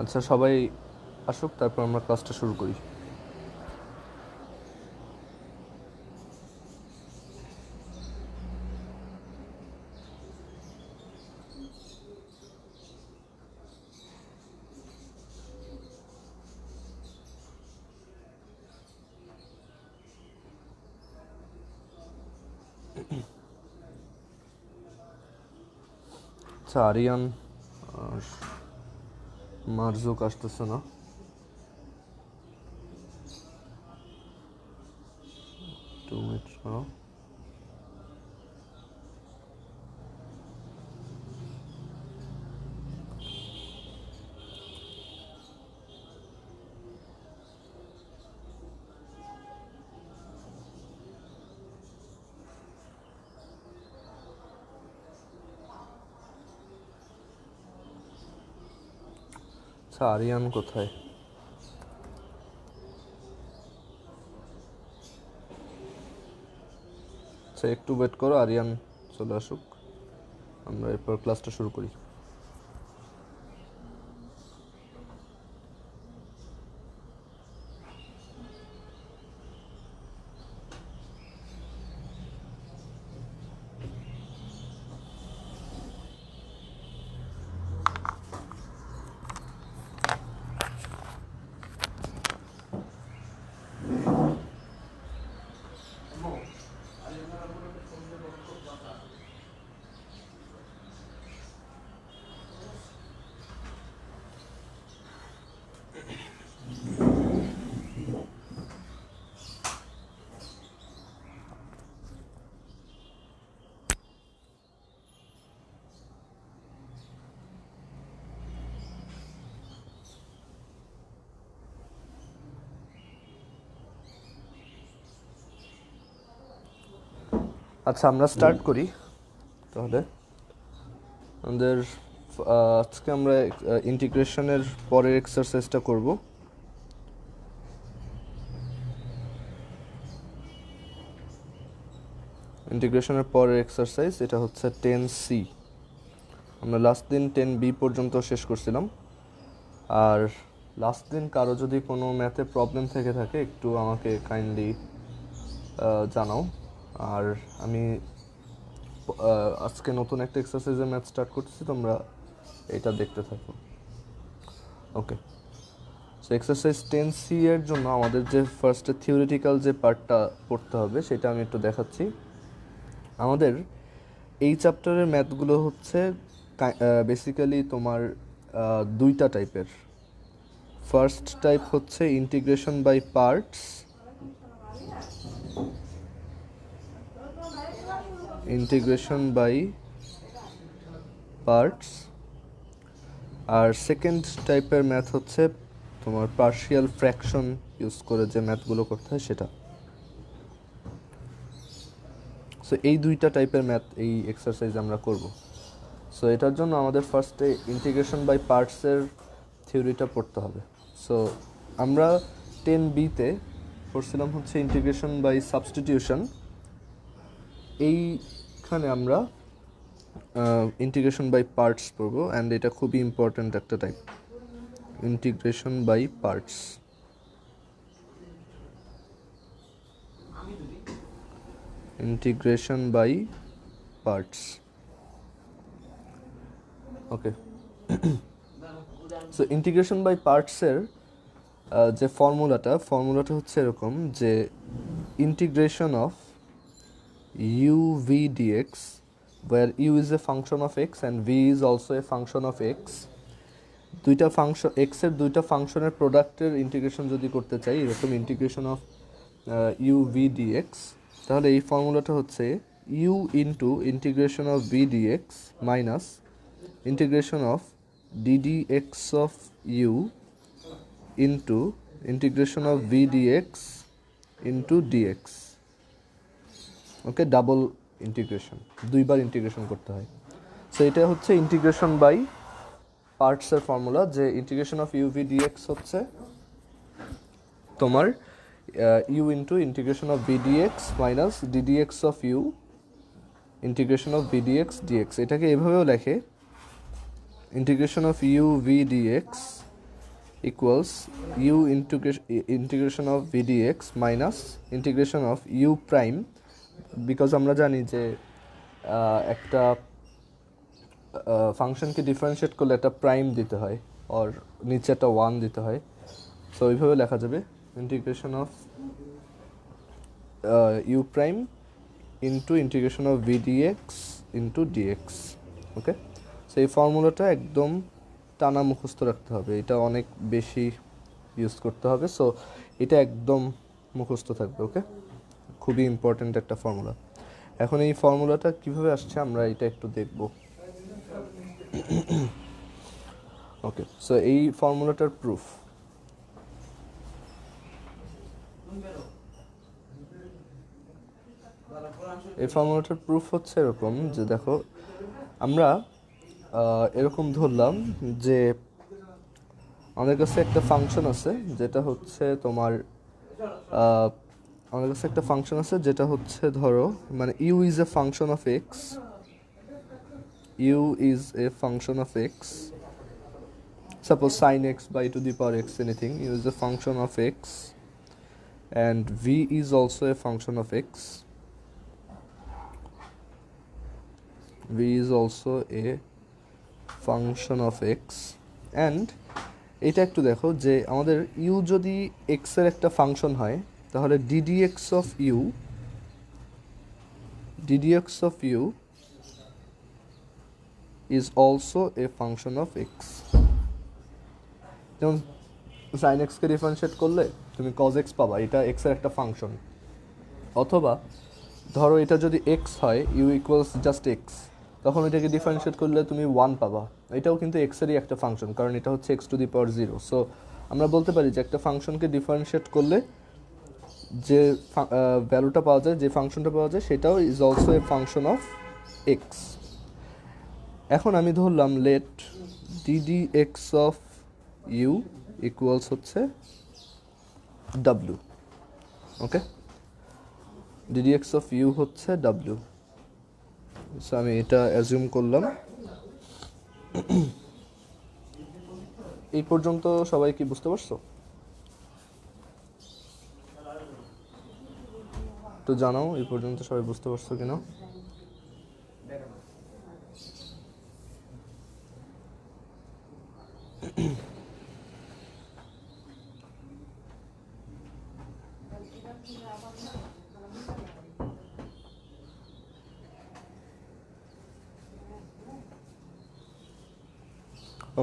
আচ্ছা, সবাই আসুক, তারপর আমরা ক্লাসটা শুরু করি। আচ্ছা, আরিয়ান আর মারজুক আসতেছে না। টু মিনিট না। আচ্ছা, আরিয়ান কোথায়? আচ্ছা, একটু ওয়েট করো, আরিয়ান চলে আসুক, আমরা এরপর ক্লাসটা শুরু করি। আচ্ছা, আমরা স্টার্ট করি তাহলে। আমাদের আজকে আমরা ইন্টিগ্রেশনের পরের এক্সারসাইজটা করব। ইন্টিগ্রেশনের পরের এক্সারসাইজ এটা হচ্ছে 10C। আমরা লাস্ট দিন 10B পর্যন্ত শেষ করছিলাম। আর লাস্ট দিন কারো যদি কোনো ম্যাথে প্রবলেম থেকে থাকে একটু আমাকে কাইন্ডলি জানাও। আর আমি আজকে নতুন একটা এক্সারসাইজের ম্যাথ স্টার্ট করতেছি, তোমরা এটা দেখতে থাকো। ওকে, সো এক্সারসাইজ 10C এর জন্য আমাদের যে ফার্স্টে থিওরিটিক্যাল যে পার্টটা পড়তে হবে সেটা আমি একটু দেখাচ্ছি। আমাদের এই চ্যাপ্টারের ম্যাথগুলো হচ্ছে বেসিক্যালি তোমার দুইটা টাইপের। ফার্স্ট টাইপ হচ্ছে integration by parts, integration by parts. আর সেকেন্ড টাইপের ম্যাথ হচ্ছে তোমার পার্শিয়াল ফ্র্যাকশন ইউজ করে যে ম্যাথগুলো করতে হয় সেটা। সো এই দুইটা টাইপের ম্যাথ এই এক্সারসাইজ আমরা করব। সো এটার জন্য আমাদের ফার্স্টে ইন্টিগ্রেশন বাই পার্টসের থিওরিটা পড়তে হবে। সো আমরা 10Bতে পড়ছিলাম হচ্ছে ইন্টিগ্রেশন বাই সাবস্টিটিউশন। এইখানে আমরা ইন্টিগ্রেশন বাই পার্টস পড়বো, অ্যান্ড এটা খুবই ইম্পর্ট্যান্ট একটা type, integration by parts. Integration by parts. Okay, so integration by পার্টসের যে ফর্মুলাটা হচ্ছে এরকম যে integration of u v dx, where u is a function of x and v is also a function of x. দুইটা function x এর দুইটা ফাংশনের প্রোডাক্টের ইন্টিগ্রেশন যদি করতে চাই, এরকম integration of u v dx, তাহলে এই ফর্মুলাটা হচ্ছে u into integration of v dx minus integration of ddx of u into integration of v dx into dx। Okay, double integration, দুইবার ইন্টিগ্রেশন করতে হয়। সো এটা হচ্ছে ইন্টিগ্রেশন বাই পার্টসের ফর্মুলা, যে integration of U V dx হচ্ছে তোমার u into integration of V dx minus ddx of u integration of V dx dx. এটাকে এভাবেও লেখে, integration of U V dx equals u integration of V dx minus integration of u prime, because আমরা জানি যে একটা ফাংশনকে differentiate করলে একটা প্রাইম দিতে হয়, আর নিচে একটা 1 দিতে হয়। সো ওইভাবে লেখা যাবে integration of u prime into integration of V dx into dx. Okay, so এই ফর্মুলাটা একদম টানা মুখস্থ রাখতে হবে, এটা অনেক বেশি ইউজ করতে হবে। সো এটা একদম মুখস্থ থাকবে। ওকে, খুবই ইম্পর্ট্যান্ট একটা ফর্মুলা। এখন এই ফর্মুলাটা কিভাবে আসছে আমরা এটা একটু দেখব। ওকে, সো এই ফর্মুলাটার প্রুফ, এই ফর্মুলাটার প্রুফ হচ্ছে এরকম যে দেখো, আমরা এরকম ধরলাম যে আমাদের কাছে একটা ফাংশন আছে যেটা হচ্ছে তোমার আমাদের কাছে একটা ফাংশন আছে যেটা হচ্ছে ধরো মানে u is a function of x, u is a function of x, suppose sin x by to the power x anything, u is a function of x and v is also a function of x, v is also a function of x and এটা একটু দেখো যে আমাদের u যদি x এর একটা function হয় তাহলে ddx of u is also a function of x। যেমন sin x কে ডিফারেন্সিয়েট করলে তুমি cos x পাবা, এটা x এর একটা ফাংশন। অথবা ধরো এটা যদি x হয়, u ইকুয়ালস জাস্ট x, তখন এটাকে ডিফারেন্সিয়েট করলে তুমি 1 পাবা, এটাও কিন্তু x এরই একটা ফাংশন, কারণ এটা হচ্ছে x two the power 0। So আমরা বলতে পারি যে একটা ফাংশনকে ডিফারেন্সিয়েট করলে যে ভ্যালুটা পাওয়া যায়, যে ফাংশনটা পাওয়া যায়, সেটাও is also a function of x। এখন আমি ধরলাম let ddx of u equals হচ্ছে w। Okay, ddx of u হচ্ছে w। সো আমি এটা অ্যাজিউম করলাম। এই পর্যন্ত সবাই কি বুঝতে পারছো? তো জানাও এই পর্যন্ত সবাই বুঝতে পারছো কিনা।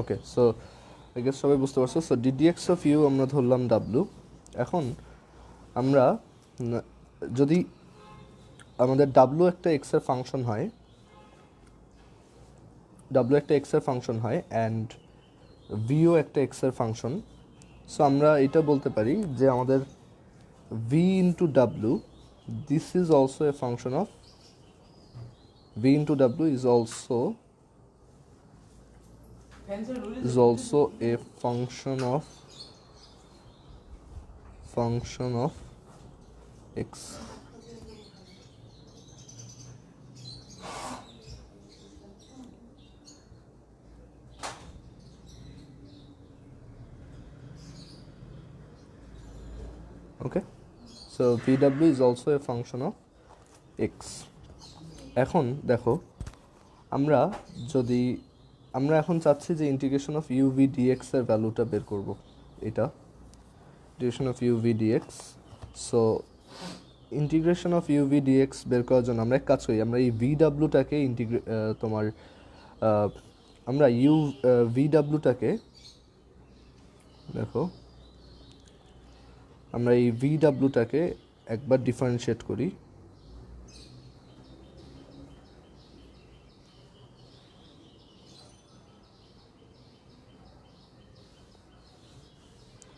ওকে, সো আই গেস সবাই বুঝতে পারছো। সো ডিডিএক্স অফ ইউ আমরা ধরলাম ডাব্লু। এখন আমরা যদি আমাদের ডাব্লু একটা এক্স এর ফাংশন হয়, ডাব্লু একটা এক্স এর ফাংশন হয় অ্যান্ড ভিও একটা এক্স এর ফাংশন, সো আমরা এটা বলতে পারি যে আমাদের V into W this is also a function of, v into W is also a function of x। Okay, so vw is also a function of x। এখন দেখো আমরা এখন চাচ্ছি যে integration of U V dx এর ভ্যালুটা বের করব, এটা integration of U V dx. So integration of U V dx বের করার জন্য আমরা এক কাজ করি, আমরা এই ভি ডাব্লুটাকে আমরা ইউ ভি ডাব্লুটাকে দেখো, আমরা এই ভি ডাব্লুটাকে একবার ডিফারেন্সিয়েট করি,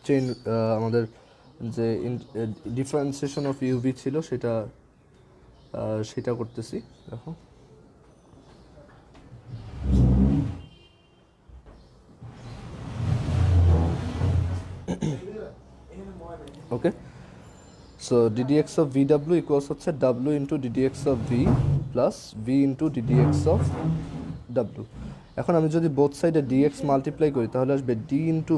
চেইন আমাদের যে ডিফারেন্সিয়েশন অফ ইউভি ছিল সেটা করতেছি। দেখো okay, so ddx of vw equals হচ্ছে w into ddx of v plus v into ddx of w। এখন আমি যদি বোথ সাইডে dx মাল্টিপ্লাই করি তাহলে আসবে d into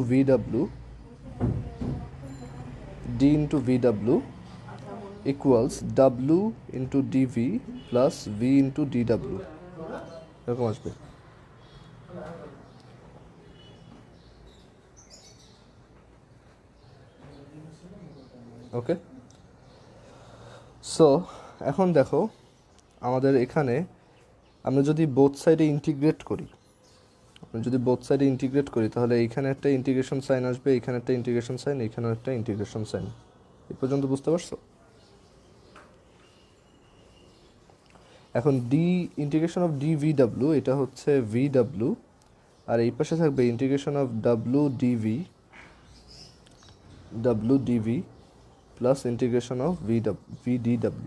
vw equals w into dv plus v into dw, এরকম আসবে। ওকে, সো এখন দেখো আমাদের এখানে আমরা যদি বোথ সাইডে ইন্টিগ্রেট করি তাহলে এইখানে একটা ইন্টিগ্রেশন সাইন আসবে, এখানে একটা ইন্টিগ্রেশন সাইন, এখানেও একটা ইন্টিগ্রেশন সাইন। এই পর্যন্ত বুঝতে পারছো? এখন ইন্টিগ্রেশন অফ dvw এটা হচ্ছে vw, আর এই পাশে থাকবে integration of wdv plus integration of vdw।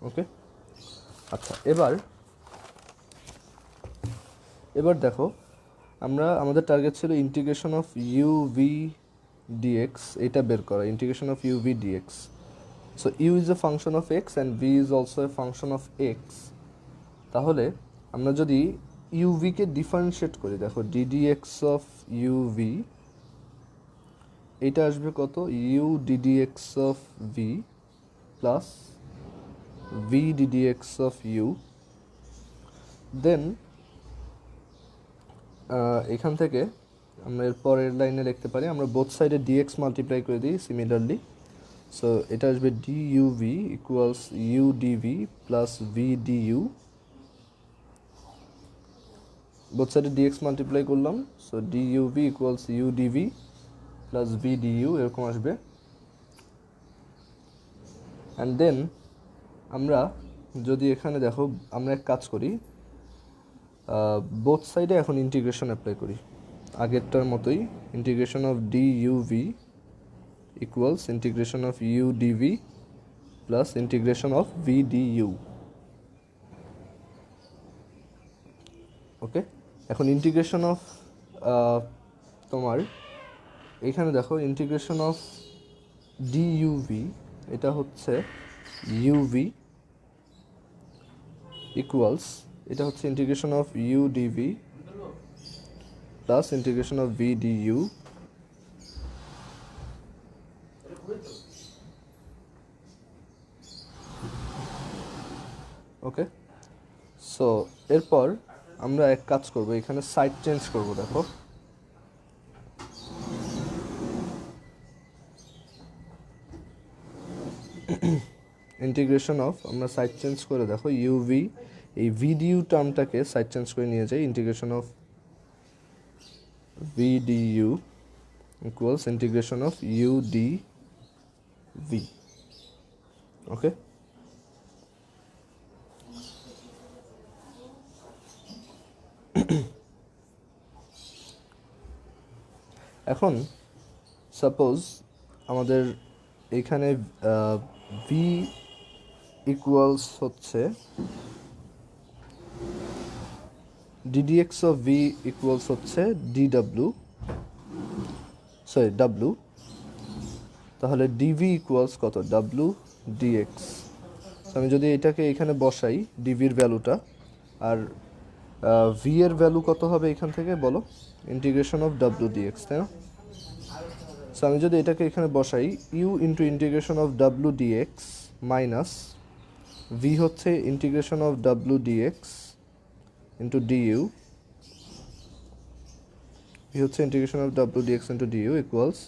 ওকে, আচ্ছা এবার দেখো আমাদের টার্গেট ছিল ইন্টিগ্রেশন অফ uv dx, এটা বের করা, integration of uv dx। So u is a function of x and v is also a function of x। তাহলে আমরা যদি uv কে ডিফারেন্সিয়েট করি, দেখো ddx অফ uv এটা আসবে কত, u ddx of v plus v ddx of u। দেন এখান থেকে আমরা এর পরের লাইনে লিখতে পারি, আমরা বোথ সাইডে dx মাল্টিপ্লাই করে দিই সিমিলারলি। সো এটা আসবে duv equals u dv plus v du, both সাইডে dx মাল্টিপ্লাই করলাম, so duv equals u dv plus v du এরকম আসবে। অ্যান্ড দেন আমরা যদি এখানে দেখো আমরা এক কাজ করি, বোথ সাইডে এখন ইন্টিগ্রেশন অ্যাপ্লাই করি আগেরটার মতোই, integration of duv equals integration of u dv plus integration of v du। ওকে, এখন ইন্টিগ্রেশন অফ তোমার এখানে দেখো ইন্টিগ্রেশন অফ duv এটা হচ্ছে uv ইকুয়ালস এটা হচ্ছে integration of u dv plus integration of v du। Okay, so এরপর আমরা এক কাজ করব, এখানে সাইড চেঞ্জ করব। দেখো ইন্টিগ্রেশন অফ, আমরা সাইড চেঞ্জ করে দেখো uv এই vdu টার্মটাকে সাইড চেঞ্জ করে নিয়ে যাই, integration of vdu equals integration of u dv। ওকে, এখন সাপোজ আমাদের এখানে v ইকুয়ালস হচ্ছে ddx অফ v ইকুয়ালস হচ্ছে dw, w, তাহলে dv ইকুয়ালস কত, w dx। আমি যদি এটাকে এখানে বসাই ডিভির ভ্যালুটা, আর ভি এর ভ্যালু কত হবে এখান থেকে বলো, ইন্টিগ্রেশন অফ ডাব্লিউ ডিএক্স, তাই না? সো আমি যদি এটাকে এখানে বসাই, ইউ ইন্টু ইন্টিগ্রেশন অফ ডাব্লিউ ডিএক্স মাইনাস ভি হচ্ছে ইন্টিগ্রেশন অফ ডাব্লিউ ডিএক্স ইন্টু ডিইউ, ভি হচ্ছে ইন্টিগ্রেশন অফ ডাব্লিউ d x into d u equals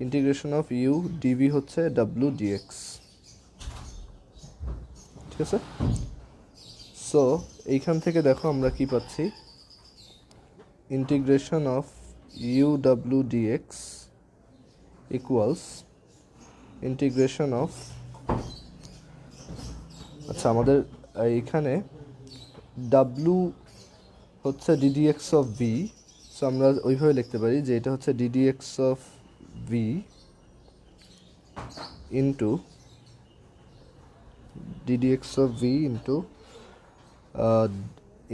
integration of u d v হচ্ছে ডাব্লিউ ডিএক্স। ঠিক আছে, সো এইখান থেকে দেখো আমরা কি পাচ্ছি, ইন্টিগ্রেশন অফ ইউ ডাব্লিউ ডিএক্স ইকুয়ালস ইন্টিগ্রেশন অফ, আচ্ছা আমাদের এইখানে ডাব্লিউ হচ্ছে ডিডিএক্স অফ ভি, সো আমরা ওইভাবে লিখতে পারি যে এটা হচ্ছে ddx of v into ddx of v into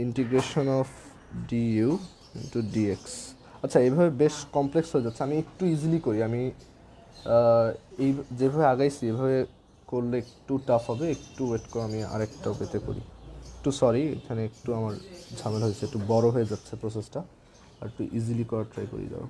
integration of du into dx. আচ্ছা, এইভাবে বেশ কমপ্লেক্স হয়ে যাচ্ছে, আমি একটু ইজিলি করি। আমি এই যেভাবে আগাইছি এভাবে করলে একটু টাফ হবে, একটু ওয়েট করে আমি আরেকটা পেতে করি। একটু সরি, এখানে একটু আমার ঝামেলা হয়েছে, একটু বড় হয়ে যাচ্ছে প্রসেসটা, আর একটু ইজিলি করার ট্রাই করি দাও।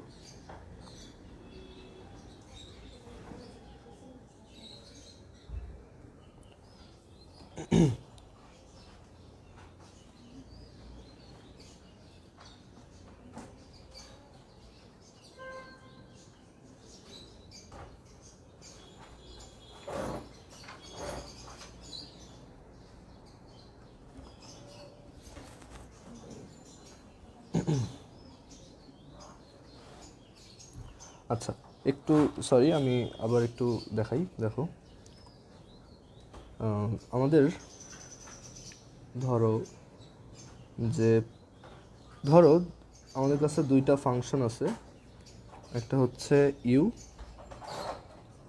আচ্ছা, একটু সরি, আমি আবার একটু দেখাই। দেখো, আমাদের ধরো আমাদের কাছে দুইটা ফাংশন আছে, একটা হচ্ছে ইউ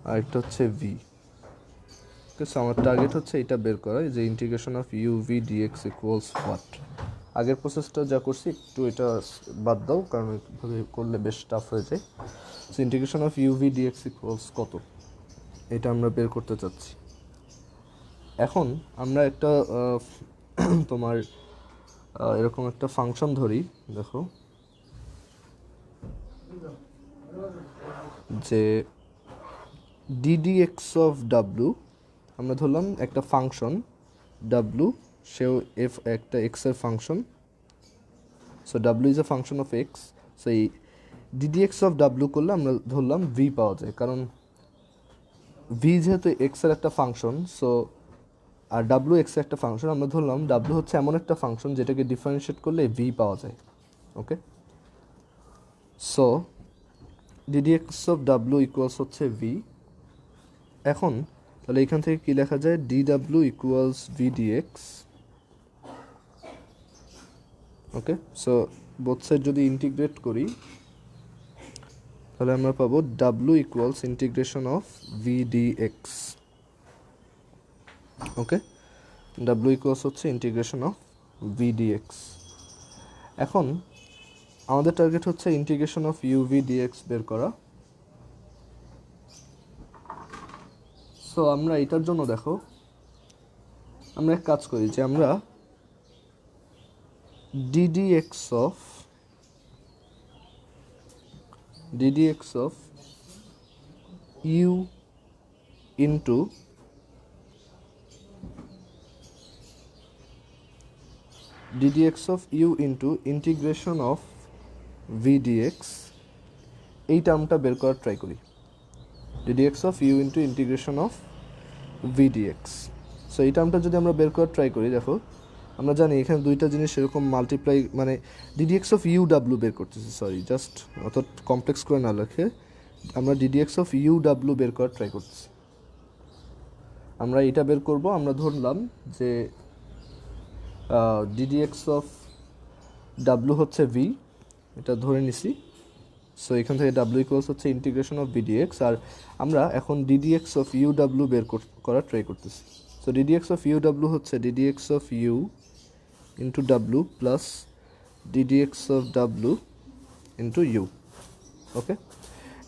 আর একটা হচ্ছে ভি। ঠিক আছে, আমার টার্গেট হচ্ছে এটা বের করা, যে integration of U V dx equals what. আগের প্রসেসটা যা করছি একটু এটা বাদ দাও, কারণ এভাবে করলে বেশ টাফ হয়ে যায়। So integration of U V dx equals কত, এটা আমরা বের করতে চাচ্ছি। এখন আমরা একটা তোমার এরকম একটা ফাংশন ধরি। দেখো যে ডিডিএক্স অফ ডাব্লু, আমরা ধরলাম একটা ফাংশন ডাব্লু, সেও এফ একটা এক্সের function. So W is a function of x. So এই ডিডিএক্স অফ ডাব্লু করলে আমরা ধরলাম ভি পাওয়া যায়, কারণ ভি যেহেতু এক্সের একটা ফাংশন, সো আর ডাব্লু এক্সের একটা ফাংশন, আমরা ধরলাম ডাব্লু হচ্ছে এমন একটা ফাংশন যেটাকে ডিফারেন্সিয়েট করলে ভি পাওয়া যায়। ওকে, সো ডিডিএক্স অফ ডাব্লু ইকুয়ালস হচ্ছে ভি। এখন তাহলে এখান থেকে কি লেখা যায়, ডি ডাব্লু equals v dx. Okay, so both side যদি ইন্টিগ্রেট করি তাহলে আমরা পাবো W equals integration of V dx. Okay, W equals হচ্ছে ইন্টিগ্রেশন অফ ভি ডিএক্স। এখন আমাদের টার্গেট হচ্ছে integration of U V dx বের করা। সো আমরা এটার জন্য দেখো, আমরা এক কাজ করি যে আমরা ddx of u into ddx of u into integration of V dx, এই টার্মটা বের করার ট্রাই করি। Ddx of u into integration of V dx. So এই টার্মটা যদি আমরা বের করার ট্রাই করি, দেখো আমরা জানি এখানে দুইটা জিনিস এরকম মাল্টিপ্লাই, মানে ডিডিএক্স অফ ইউ ডাব্লু বের করতেছি, সরি জাস্ট অত কমপ্লেক্স করে না লেখে আমরা ডিডিএক্স অফ ইউ ডাব্লু বের করার ট্রাই করতেছি। আমরা এটা বের করব, আমরা ধরলাম যে ডিডিএক্স অফ ডাব্লু হচ্ছে ভি, এটা ধরে নিছি। সো এখান থেকে ডাব্লু ইকুয়ালস হচ্ছে ইন্টিগ্রেশন অফ ভিডিএক্স, আর আমরা এখন ডিডিএক্স অফ ইউ ডাব্লু বের করার ট্রাই করতেছি। So ddx of you W হচ্ছে ddx of u into W plus ddx of W into you. ওকে,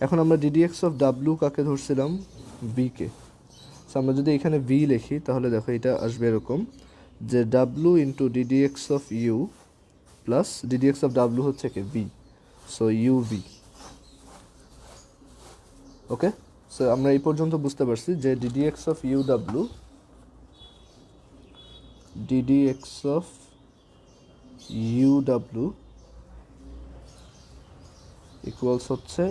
এখন আমরা ডিডিএক্স অফ ডাব্লু কাকে ধরছিলাম, ভিকে। সো আমরা যদি এখানে ভি লিখি তাহলে দেখো এটা আসবে এরকম, যে W into ddx of you plus ddx of W হচ্ছে কি ভি, সো ইউ ভি। ওকে, সো আমরা এই পর্যন্ত বুঝতে পারছি যে ddx of you W, ddx of you W equals হচ্ছে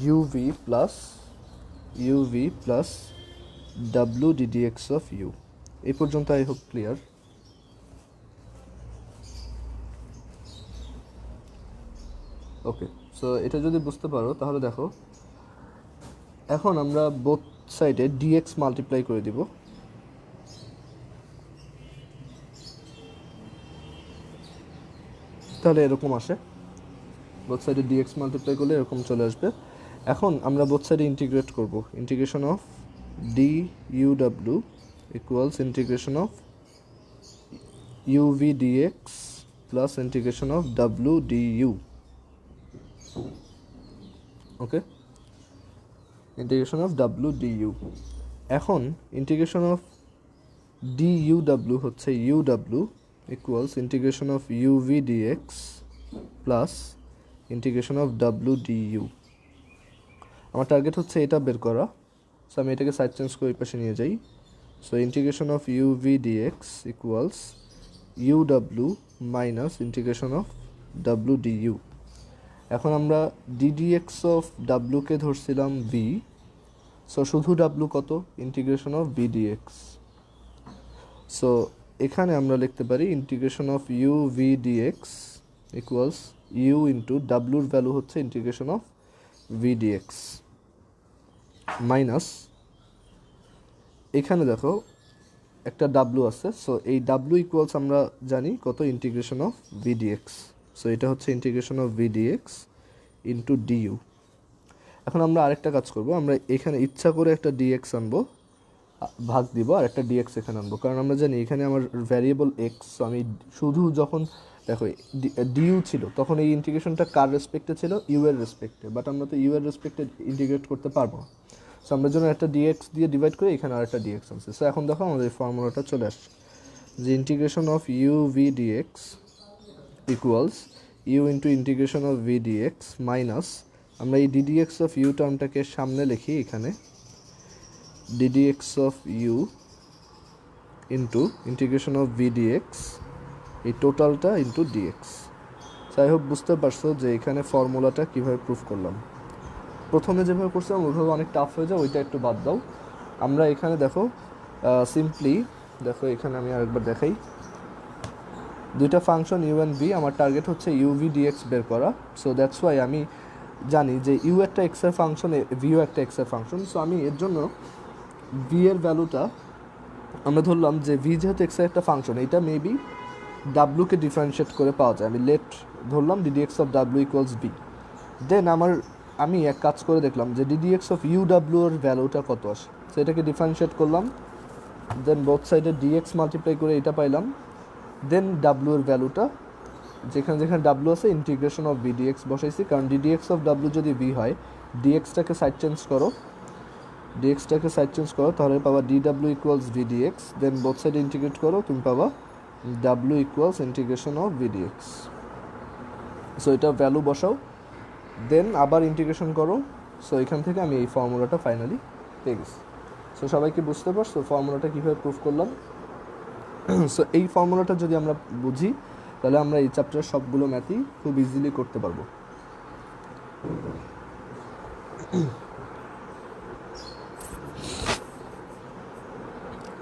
UV plus W ddx of you. এই পর্যন্ত I hope clear. Okay, so এটা যদি বুঝতে পারো তাহলে দেখো এখন আমরা বোথ সাইডে ডিএক্স মাল্টিপ্লাই করে দিব। তাহলে এরকম আসে, বোথ সাইডে ডিএক্স মাল্টিপ্লাই করলে এরকম চলে আসবে। এখন আমরা বোথ সাইডে ইন্টিগ্রেট করব, integration of D U W equals integration of uv dx plus integration of w du. Okay, integration of W D U. এখন ইন্টিগ্রেশন অফ ডিইউডাব্লু হচ্ছে ইউডাব্লু equals integration of U V dx plus integration of W DU. আমার target হচ্ছে এটা বের করা, so আমি এটাকে side change করে এই পাশে নিয়ে যাই। So integration of U V D X equals U W minus integration of W D U. এখন আমরা ডিডিএক্স অফ ডাব্লুকে ধরছিলাম ভি, সো শুধু ডাব্লু কত, integration of V dx. So এখানে আমরা লিখতে পারি integration of U V dx equals you into ডাব্লুর ভ্যালু হচ্ছে integration of V dx minus, এখানে দেখো একটা ডাব্লু আছে, সো এই ডাব্লু ইকুয়ালস আমরা জানি কত, integration of V dx. So এটা হচ্ছে integration of V dx into du. এখন আমরা আরেকটা কাজ করব, আমরা এখানে ইচ্ছা করে একটা ডিএক্স আনবো, ভাগ দিব, আর একটা ডিএক্স এখানে আনবো, কারণ আমরা জানি এখানে আমার ভ্যারিয়েবল এক্স। সো আমি শুধু যখন দেখো ডিইউ ছিল তখন এই ইন্টিগ্রেশনটা কার রেসপেক্টে ছিল, ইউ এর রেসপেক্টে, বাট আমরা তো ইউ এর রেসপেক্টে ইন্টিগ্রেট করতে পারবো না। সো আমরা জন্য একটা ডিএক্স দিয়ে ডিভাইড করে এখানে আরেকটা ডিএক্স আনছি। সো এখন দেখো আমাদের ফর্মুলাটা চলে আসছে যে integration of U V dx equals you into integration of V dx minus, আমরা এই ডিডিএক্স অফ ইউ টার্মটাকে সামনে লিখি এখানে, ddx of u into integration of V dx, এই টোটালটা ইন্টু ডিএক্স। আই হোপ বুঝতে পারছো যে এখানে ফর্মুলাটা কীভাবে প্রুফ করলাম। প্রথমে যেভাবে করছিলাম ওইভাবে অনেক টাফ হয়ে যায়, ওইটা একটু বাদ দাও। আমরা এখানে দেখো সিম্পলি দেখো, এখানে আমি আরেকবার দেখাই, দুইটা ফাংশন ইউ অ্যান্ড ভি, আমার টার্গেট হচ্ছে ইউভি ডিএক্স বের করা। সো দ্যাটস ওয়াই আমি জানি যে ইউ একটা এক্সের ফাংশন, ভিও একটা এক্সের ফাংশন। সো আমি এর জন্য ভি এর ভ্যালুটা আমরা ধরলাম যে ভি যেহেতু এক্সের একটা ফাংশন, এটা মেবি ডাব্লুকে ডিফারেন্সিয়েট করে পাওয়া যায়, আমি লেট ধরলাম ডিডিএক্স অফ ডাব্লু ইকুয়ালস ভি। দেন আমি এক কাজ করে দেখলাম যে ডিডিএক্স অফ ইউ ডাব্লু এর ভ্যালুটা কত আসে, সো এটাকে ডিফারেন্সিয়েট করলাম, দেন বোথ সাইডে ডিএক্স মাল্টিপ্লাই করে এটা পাইলাম, দেন ডাব্লু এর ভ্যালুটা যেখানে যেখানে ডাব্লু আছে ইন্টিগ্রেশন অফ ভি ডিএক্স বসাইছি, কারণ ডিডিএক্স অফ ডাব্লু যদি ভি হয়, ডিএক্সটাকে সাইড চেঞ্জ করো, তাহলে পাবা ডি ডাব্লু equals v dx, then both সাইডে ইন্টিগ্রেট করো, তুমি পাবা ডাব্লু equals integration of V dx. So এটা ভ্যালু বসাও, দেন আবার ইন্টিগ্রেশন করো। সো এখান থেকে আমি এই ফর্মুলাটা ফাইনালি পেয়ে গেছি। সো সবাইকে বুঝতে পারছো ফর্মুলাটা কীভাবে প্রুফ করলাম? সো এই ফর্মুলাটা যদি আমরা বুঝি তাহলে আমরা এই চ্যাপ্টারের সবগুলো ম্যাথই খুব ইজিলি করতে পারবো।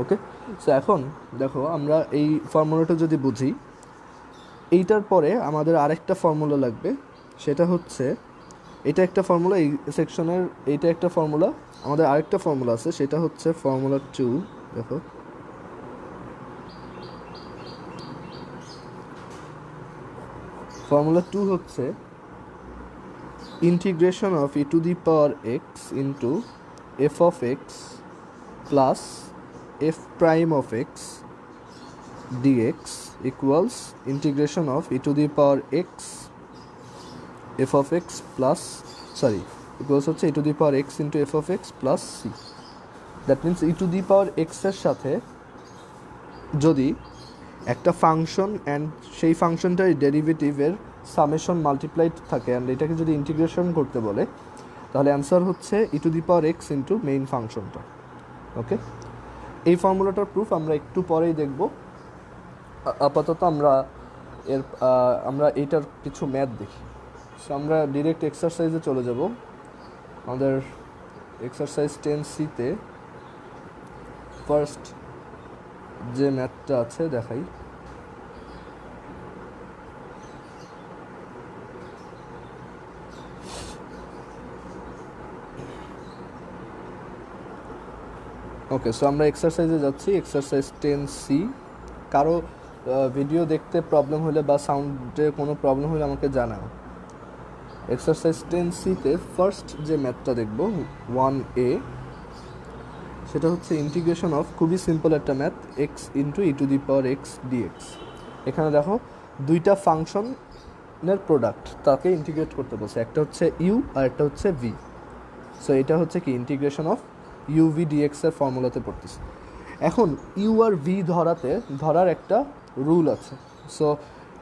ওকে, সো এখন দেখো আমরা এই ফর্মুলাটা যদি বুঝি, এইটার পরে আমাদের আরেকটা ফর্মুলা লাগবে, সেটা হচ্ছে এটা একটা ফর্মুলা, এই সেকশনের এইটা একটা ফর্মুলা, আমাদের আরেকটা ফর্মুলা আছে, সেটা হচ্ছে ফর্মুলা 2। দেখো ফর্মুলা 2 হচ্ছে integration of e to the power x into f of x plus f prime of x dx equals integration of e to the power x f of x plus equals হচ্ছে e to the power x into f of x plus c. That means e to the power এক্সের সাথে যদি একটা function and সেই ফাংশনটার ডেরিভেটিভের summation multiplied থাকে and এটাকে যদি ইন্টিগ্রেশন করতে বলে, তাহলে অ্যান্সার হচ্ছে e to the power x into main ফাংশনটা। ওকে, এই ফর্মুলাটার প্রুফ আমরা একটু পরেই দেখব। আপাতত আমরা এইটার কিছু ম্যাথ দেখি। সো আমরা ডিরেক্ট এক্সারসাইজে চলে যাব। আমাদের এক্সারসাইজ 10C-তে ফার্স্ট যে ম্যাথটা আছে দেখাই। ওকে, সো আমরা এক্সারসাইজে যাচ্ছি, এক্সারসাইজ 10C। কারো ভিডিও দেখতে প্রবলেম হলে বা সাউন্ডে কোনো প্রবলেম হলে আমাকে জানাও। এক্সারসাইজ 10C-তে ফার্স্ট যে ম্যাথটা দেখব 1A, সেটা হচ্ছে ইন্টিগ্রেশন অফ, খুবই সিম্পল একটা math, x into e to the power x dx. এখানে দেখো দুইটা ফাংশনের প্রোডাক্ট তাকে ইন্টিগ্রেট করতে বলছে, একটা হচ্ছে ইউ আর একটা হচ্ছে ভি। সো এটা হচ্ছে কি integration of U V dx এর ফর্মুলাতে পড়তেছে। এখন ইউ আর ভি ধরার একটা রুল আছে। সো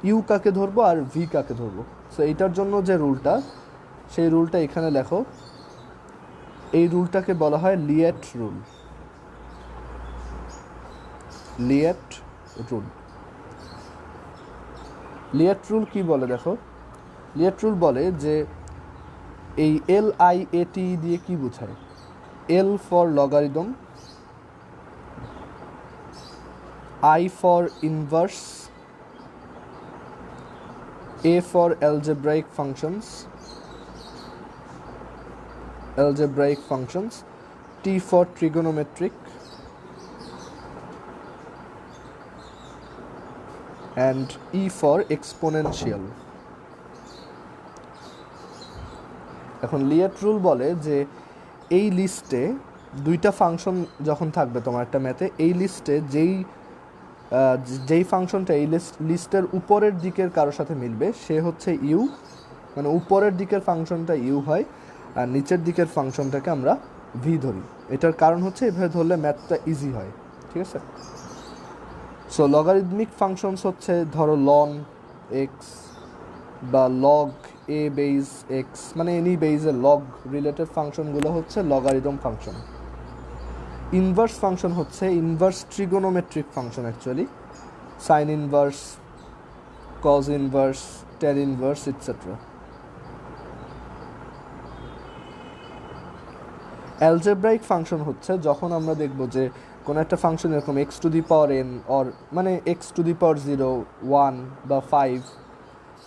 ইউ কাকে ধরবো আর ভি কাকে ধরবো, সো এইটার জন্য যে রুলটা, সেই রুলটা এখানে লেখো। এই রুলটাকে বলা হয় লিয়েট রুল। লিয়েট রুল লিয়েট রুল কি বলে দেখো, লিয়েট রুল বলে যে এই LIAT দিয়ে কি বোঝায়? L for logarithm, I for inverse, A for algebraic functions, T for trigonometric, and E for exponential. এখন লিয়েট রুল বলে যে এই লিস্টে দুইটা ফাংশন যখন থাকবে তোমার একটা ম্যাথে, এই লিস্টে যেই ফাংশনটা এই লিস্টের উপরের দিকের কারোর সাথে মিলবে সে হচ্ছে ইউ, মানে উপরের দিকের ফাংশনটা ইউ হয় আর নিচের দিকের ফাংশনটাকে আমরা ভি ধরি। এটার কারণ হচ্ছে এভাবে ধরলে ম্যাথটা ইজি হয়, ঠিক আছে? সো লগারিদমিক ফাংশনস হচ্ছে ধরো লন এক্স বা লগ এ বেজ এক্স, মানে এনি বেজের লগ রিলেটেড ফাংশনগুলো হচ্ছে লগারিদম ফাংশন। ইনভার্স ফাংশন হচ্ছে inverse trigonometric function, actually sine inverse, cos inverse, tan inverse etcetera. Algebraic function হচ্ছে যখন আমরা দেখব যে কোনো একটা ফাংশন এরকম x to the power n, or মানে এক্স টু দি পাওয়ার 0, 1 বা 5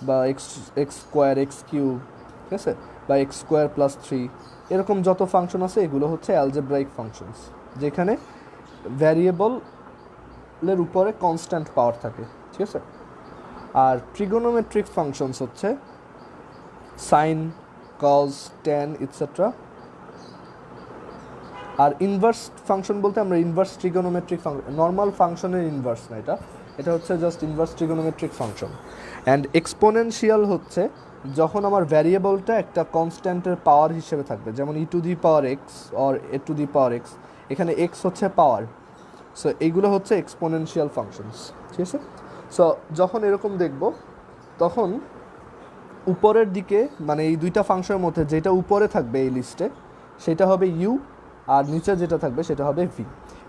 বা এক্স স্কোয়ার, এক্স কিউব, ঠিক আছে, বা এক্স স্কোয়ার প্লাস 3, এরকম যত ফাংশন আছে এগুলো হচ্ছে অ্যালজেব্রাইক ফাংশনস, যেখানে ভ্যারিয়েবলের উপরে কনস্ট্যান্ট পাওয়ার থাকে, ঠিক আছে? আর ট্রিগোনোমেট্রিক ফাংশনস হচ্ছে সাইন, কজ, ট্যান ইটসেট্রা। আর ইনভার্স ফাংশন বলতে আমরা ইনভার্স ট্রিগোনোমেট্রিক ফাংশন, নর্মাল ফাংশনের ইনভার্স না, এটা হচ্ছে just inverse trigonometric function. And exponential হচ্ছে যখন আমার ভ্যারিয়েবলটা একটা কনস্ট্যান্টের পাওয়ার হিসেবে থাকবে, যেমন e to the power x or a to the power x, এখানে এক্স হচ্ছে পাওয়ার। সো এইগুলো হচ্ছে এক্সপোনেনশিয়াল ফাংশনস, ঠিক আছে? সো যখন এরকম দেখব তখন উপরের দিকে, মানে এই দুইটা ফাংশনের মধ্যে যেটা উপরে থাকবে এই লিস্টে সেটা হবে ইউ, আর নিচে যেটা থাকবে সেটা হবে ভি।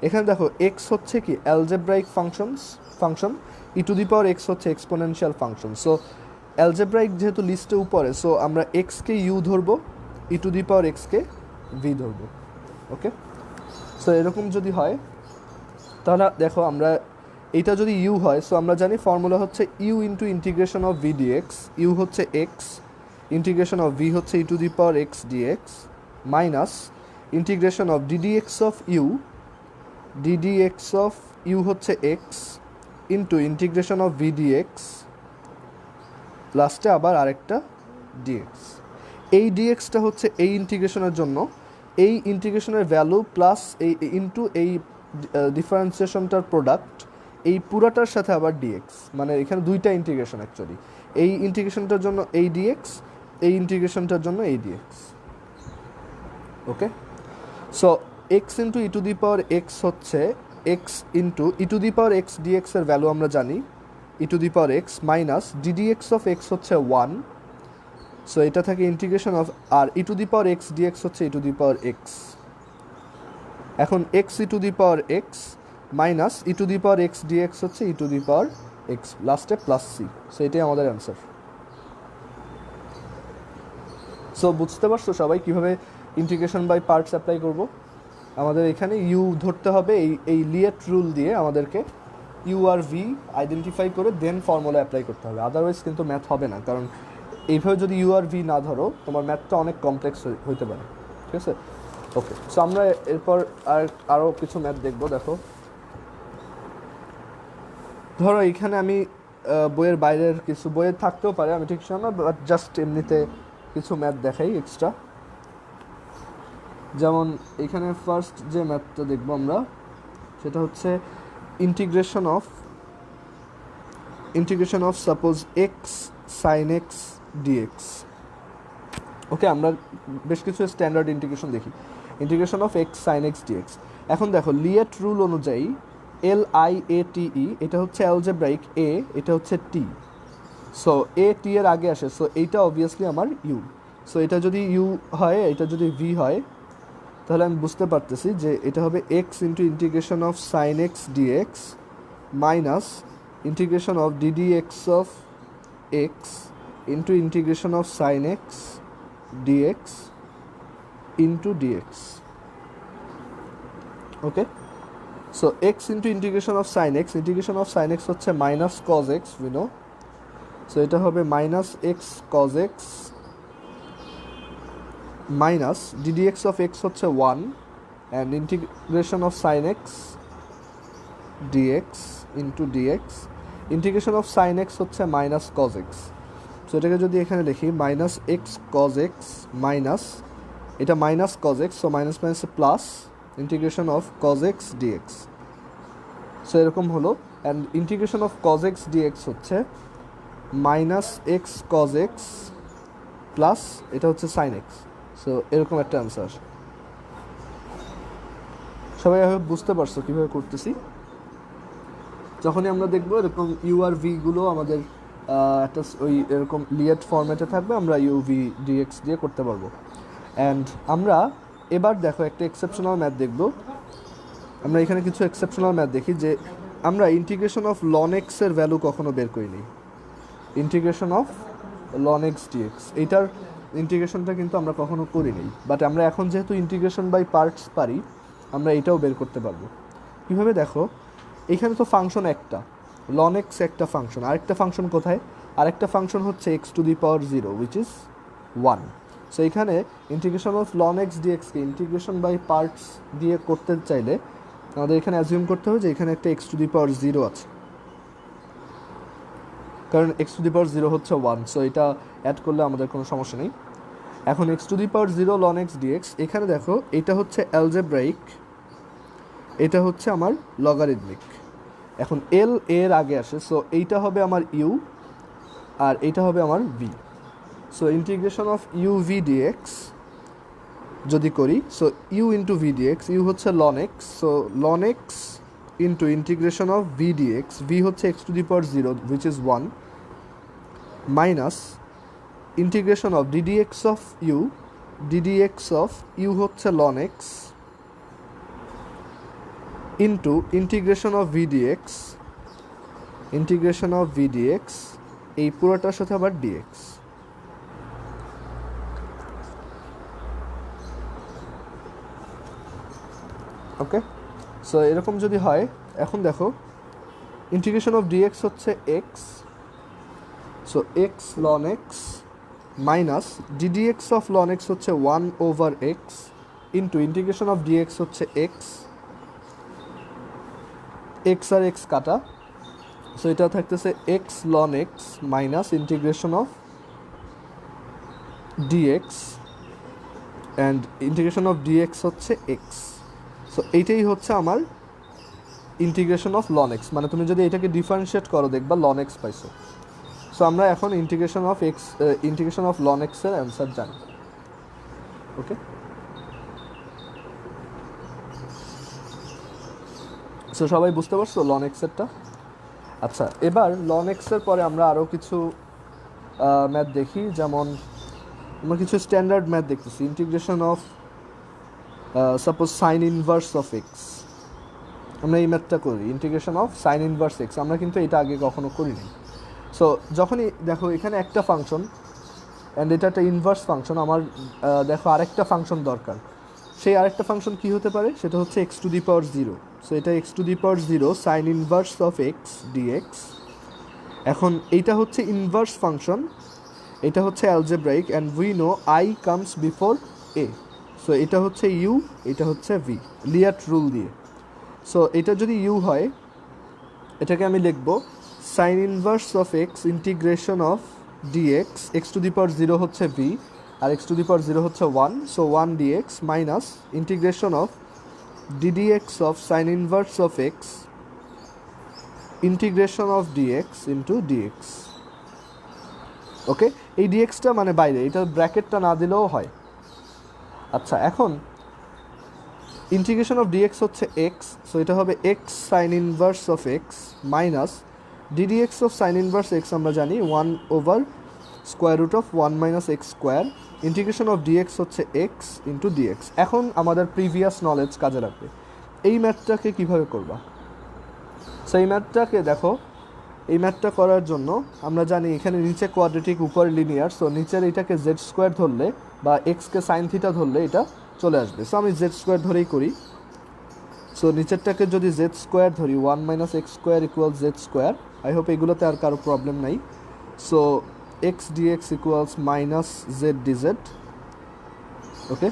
এখানে দেখো এক্স হচ্ছে কি algebraic function, e to the power x হচ্ছে এক্সপোনেনশিয়াল ফাংশন। সো অ্যালজেব্রাইক যেহেতু লিস্টে উপরে, সো আমরা এক্সকে ইউ ধরবো, ই টু দি পাওয়ার এক্সকে ভি ধরবো। ওকে, সো এরকম যদি হয় তাহলে দেখো আমরা এইটা যদি ইউ হয়, সো আমরা জানি ফর্মুলা হচ্ছে u into integration of V dx. U হচ্ছে এক্স, ইন্টিগ্রেশন অফ ভি হচ্ছে e to the power x dx, minus integration of ddx of u, ddx of u হচ্ছে x, into integration of V d x, লাস্টে আবার আরেকটা dx. এই ডিএক্সটা হচ্ছে এই ইন্টিগ্রেশনের জন্য, এই ইন্টিগ্রেশনের ভ্যালু প্লাস এই ইন্টু এই ডিফারেন্সিয়েশনটার প্রোডাক্ট, এই পুরাটার সাথে আবার ডিএক্স, মানে এখানে দুইটা ইন্টিগ্রেশন অ্যাকচুয়ালি, এই ইন্টিগ্রেশনটার জন্য এই ডিএক্স, এই ইন্টিগ্রেশনটার জন্য এই d x. Okay, so x into e to the power x হচ্ছে x into e to the power x dx এর ভ্যালু আমরা জানি e to the power x, minus ddx of x হচ্ছে 1, সো এটা থাকে ইন্টিগ্রেশন অফ, আর e to the power x dx হচ্ছে e to the power x. এখন x e to the power x minus e to the power x dx হচ্ছে e to the power x, লাস্টে plus c. So এটাই আমাদের answer. So বুঝতে পারছো সবাই কীভাবে ইন্টিগ্রেশন বাই পার্টস অ্যাপ্লাই করব? আমাদের এখানে ইউ ধরতে হবে, এই লিয়েট রুল দিয়ে আমাদেরকে ইউ আর ভি আইডেন্টিফাই করে দেন ফর্মুলা অ্যাপ্লাই করতে হবে, আদারওয়াইজ কিন্তু ম্যাথ হবে না। কারণ এইভাবে যদি ইউ আর ভি না ধরো তোমার ম্যাথটা অনেক কমপ্লেক্স হইতে পারে, ঠিক আছে? ওকে, সো আমরা এরপর আরও কিছু ম্যাথ দেখবো। দেখো, ধরো এখানে আমি বইয়ের বাইরের কিছু, বইয়ের থাকতেও পারে আমি ঠিক না, বাট জাস্ট এমনিতে কিছু ম্যাথ দেখাই এক্সট্রা। যেমন এখানে ফার্স্ট যে ম্যাথটা দেখবো আমরা সেটা হচ্ছে integration of integration of suppose x sine x d x. Okay, আমরা বেশ কিছু স্ট্যান্ডার্ড ইন্টিগ্রেশন দেখি। Integration of x sine x dx. এখন দেখো লিয়েট রুল অনুযায়ী LIATE এটা হচ্ছে অ্যালজেব্রাইক এ, এটা হচ্ছে টি। সো এ টি এর আগে আসে, সো এইটা অবভিয়াসলি আমার ইউ। সো এটা যদি ইউ হয়, এটা যদি ভি হয়, তাহলে আমি বুঝতে পারতেছি যে এটা হবে x into integration of sine x dx minus integration of ddx of x into integration of sine x dx into dx. Okay, so x into integration of sine x হচ্ছে minus cos x, we know. So এটা হবে minus x cos x minus ddx of x হচ্ছে 1 and integration of sine x dx into dx. Integration of sine x হচ্ছে minus cos x. So এটাকে যদি এখানে লিখি minus x cos x minus, এটা minus cos x, so minus minus plus integration of cos x dx. So এরকম হলো, and integration of cos x dx হচ্ছে minus x cos x plus এটা হচ্ছে সাইন এক্স। সো এরকম একটা answer. সবাই বুঝতে পারছো কীভাবে করতেছি? যখনই আমরা দেখবো এরকম ইউ আর ভিগুলো আমাদের একটা ওই এরকম লিয়েট ফরম্যাটে থাকবে, আমরা ইউ ভি ডিএক্স দিয়ে করতে পারবো। অ্যান্ড আমরা এবার দেখো একটা এক্সেপশনাল ম্যাথ দেখব। আমরা এখানে কিছু এক্সেপশনাল ম্যাথ দেখি যে আমরা ইন্টিগ্রেশন অফ লন এক্সের ভ্যালু কখনো বের করিনি। Integration of loan x dx, এইটার ইন্টিগ্রেশনটা কিন্তু আমরা কখনো করিনি, বাট আমরা এখন যেহেতু ইন্টিগ্রেশন বাই পার্টস পারি, আমরা এটাও বের করতে পারবো। কীভাবে দেখো, এখানে তো ফাংশন একটা, লন এক্স একটা ফাংশন, আরেকটা ফাংশন কোথায়? আরেকটা ফাংশন হচ্ছে x to the power 0 which is 1। So এখানে ইন্টিগ্রেশন অফ লন এক্স ডিএক্সকে ইন্টিগ্রেশন বাই পার্টস দিয়ে করতে চাইলে আমাদের এখানে অ্যাজিউম করতে হবে যে এখানে একটা এক্স টু দি পাওয়ার 0 আছে, কারণ এক্স টু দি পাওয়ার 0 হচ্ছে 1। সো এটা অ্যাড করলে আমাদের কোনো সমস্যা নেই। এখন x to the power 0 ln x dx, এখানে দেখো এটা হচ্ছে অ্যালজেব্রাইক, এটা হচ্ছে আমার লগারিদমিক। এখন এল এর আগে আসে, সো এইটা হবে আমার ইউ আর এইটা হবে আমার v. So integration of U V dx যদি করি, so u into v dx, u হচ্ছে ln x, so ln x into integration of V dx, v হচ্ছে x to the power 0 which is 1 minus integration of ddx of u, ddx of u হচ্ছে ln x into integration of V dx, integration of V dx এই পুরোটার সাথে আবার dx. Okay, so এরকম যদি হয়, এখন দেখো ইন্টিগ্রেশন অফ ডিএক্স হচ্ছে x, so x ln x minus ddx of loan x হচ্ছে 1 over x into integration of dx হচ্ছে এক্স, এক্স আর এক্স কাটা, সো এটা থাকতেছে x ln x minus integration of dx and integration of dx হচ্ছে x. So এইটাই হচ্ছে আমার ইন্টিগ্রেশন অফ লন এক্স, মানে তুমি যদি এটাকে ডিফারেন্সিয়েট করো দেখবা লন এক্স পাইছো। সো আমরা এখন integration of x, integration of ln এক্সের অ্যান্সার জানি। ওকে, সো সবাই বুঝতে পারছো লন এক্সেরটা? আচ্ছা, এবার লন এক্সের পরে আমরা আরও কিছু ম্যাথ দেখি, যেমন আমরা কিছু স্ট্যান্ডার্ড ম্যাথ দেখতেছি। Integration of suppose sign inverse of x, আমরা এই ম্যাথটা করি। Integration of sine inverse x, আমরা কিন্তু এটা আগে কখনো করিনি। সো যখনই দেখো এখানে একটা ফাংশন অ্যান্ড এটা একটা ইনভার্স ফাংশন, আমার দেখো আরেকটা ফাংশন দরকার। সেই আরেকটা ফাংশন কী হতে পারে? সেটা হচ্ছে x to the power 0। So এটা x to the power 0 sine inverse of x dx. এখন এইটা হচ্ছে ইনভার্স ফাংশন, এটা হচ্ছে algebraic and we know I comes before A. So এটা হচ্ছে ইউ, এটা হচ্ছে ভি, লিয়াট রুল দিয়ে। সো এটা যদি ইউ হয়, এটাকে আমি লিখব sine inverse of x integration of dx, x to the power 0 হচ্ছে ভি আর এক্স টু দি পাওয়ার 0 হচ্ছে 1, so 1 dx minus integration of ddx of sine inverse of x integration of dx into dx. Okay, এই ডিএক্সটা মানে বাইরে, এটা ব্র্যাকেটটা না দিলেও হয়। আচ্ছা, এখন ইন্টিগ্রেশন অফ ডিএক্স হচ্ছে এক্স, সো এটা হবে x sign inverse of x minus ddx of sine inverse x আমরা জানি 1/√(1 - x²). ইন্টিগ্রেশন অফ ডিএক্স হচ্ছে এক্স ইন্টু ডিএক্স। এখন আমাদের প্রিভিয়াস নলেজ কাজে লাগবে। এই ম্যাথটাকে কীভাবে করবা? সো এই ম্যাথটাকে দেখো, এই ম্যাথটা করার জন্য আমরা জানি এখানে নিচে কোয়াড্রেটিক, উপর লিনিয়ার, সো নিচের এটাকে z² ধরলে বা এক্সকে সাইন থিটা ধরলে এটা চলে আসবে। সো আমি z² ধরেই করি। সো নিচেরটাকে যদি z² ধরি 1 - x² = z²। আই হোপ এগুলোতে আর কারো প্রবলেম নাই। So x dx = - z dz। Okay,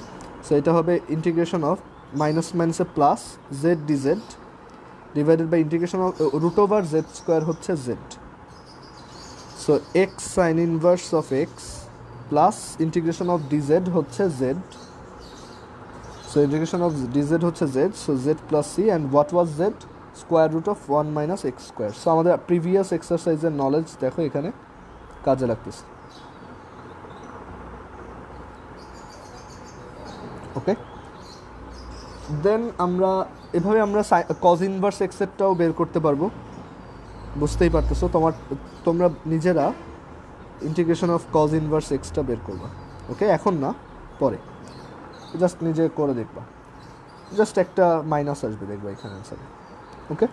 so এটা হবে ইন্টিগ্রেশন অফ মাইনাস মাইনাসে plus z dz divided by integration of √z² হচ্ছে z। So x sine inverse of x plus integration of dz হচ্ছে z। So integration of dz হচ্ছে z, so z plus c, and what was z? √(1 - x²). So আমাদের previous এক্সারসাইজের knowledge দেখো এখানে কাজে লাগতেছে। ওকে, দেন আমরা এভাবে আমরা কজ ইনভার্স এক্সেরটাও বের করতে পারবো। বুঝতেই পারতেছো, তোমরা নিজেরা integration of cos inverse extra বের করবা। ওকে, এখন না, পরে জাস্ট নিজে করে দেখবা, জাস্ট একটা মাইনাস আসবে দেখবা এখানে অ্যান্সারে। ওকে,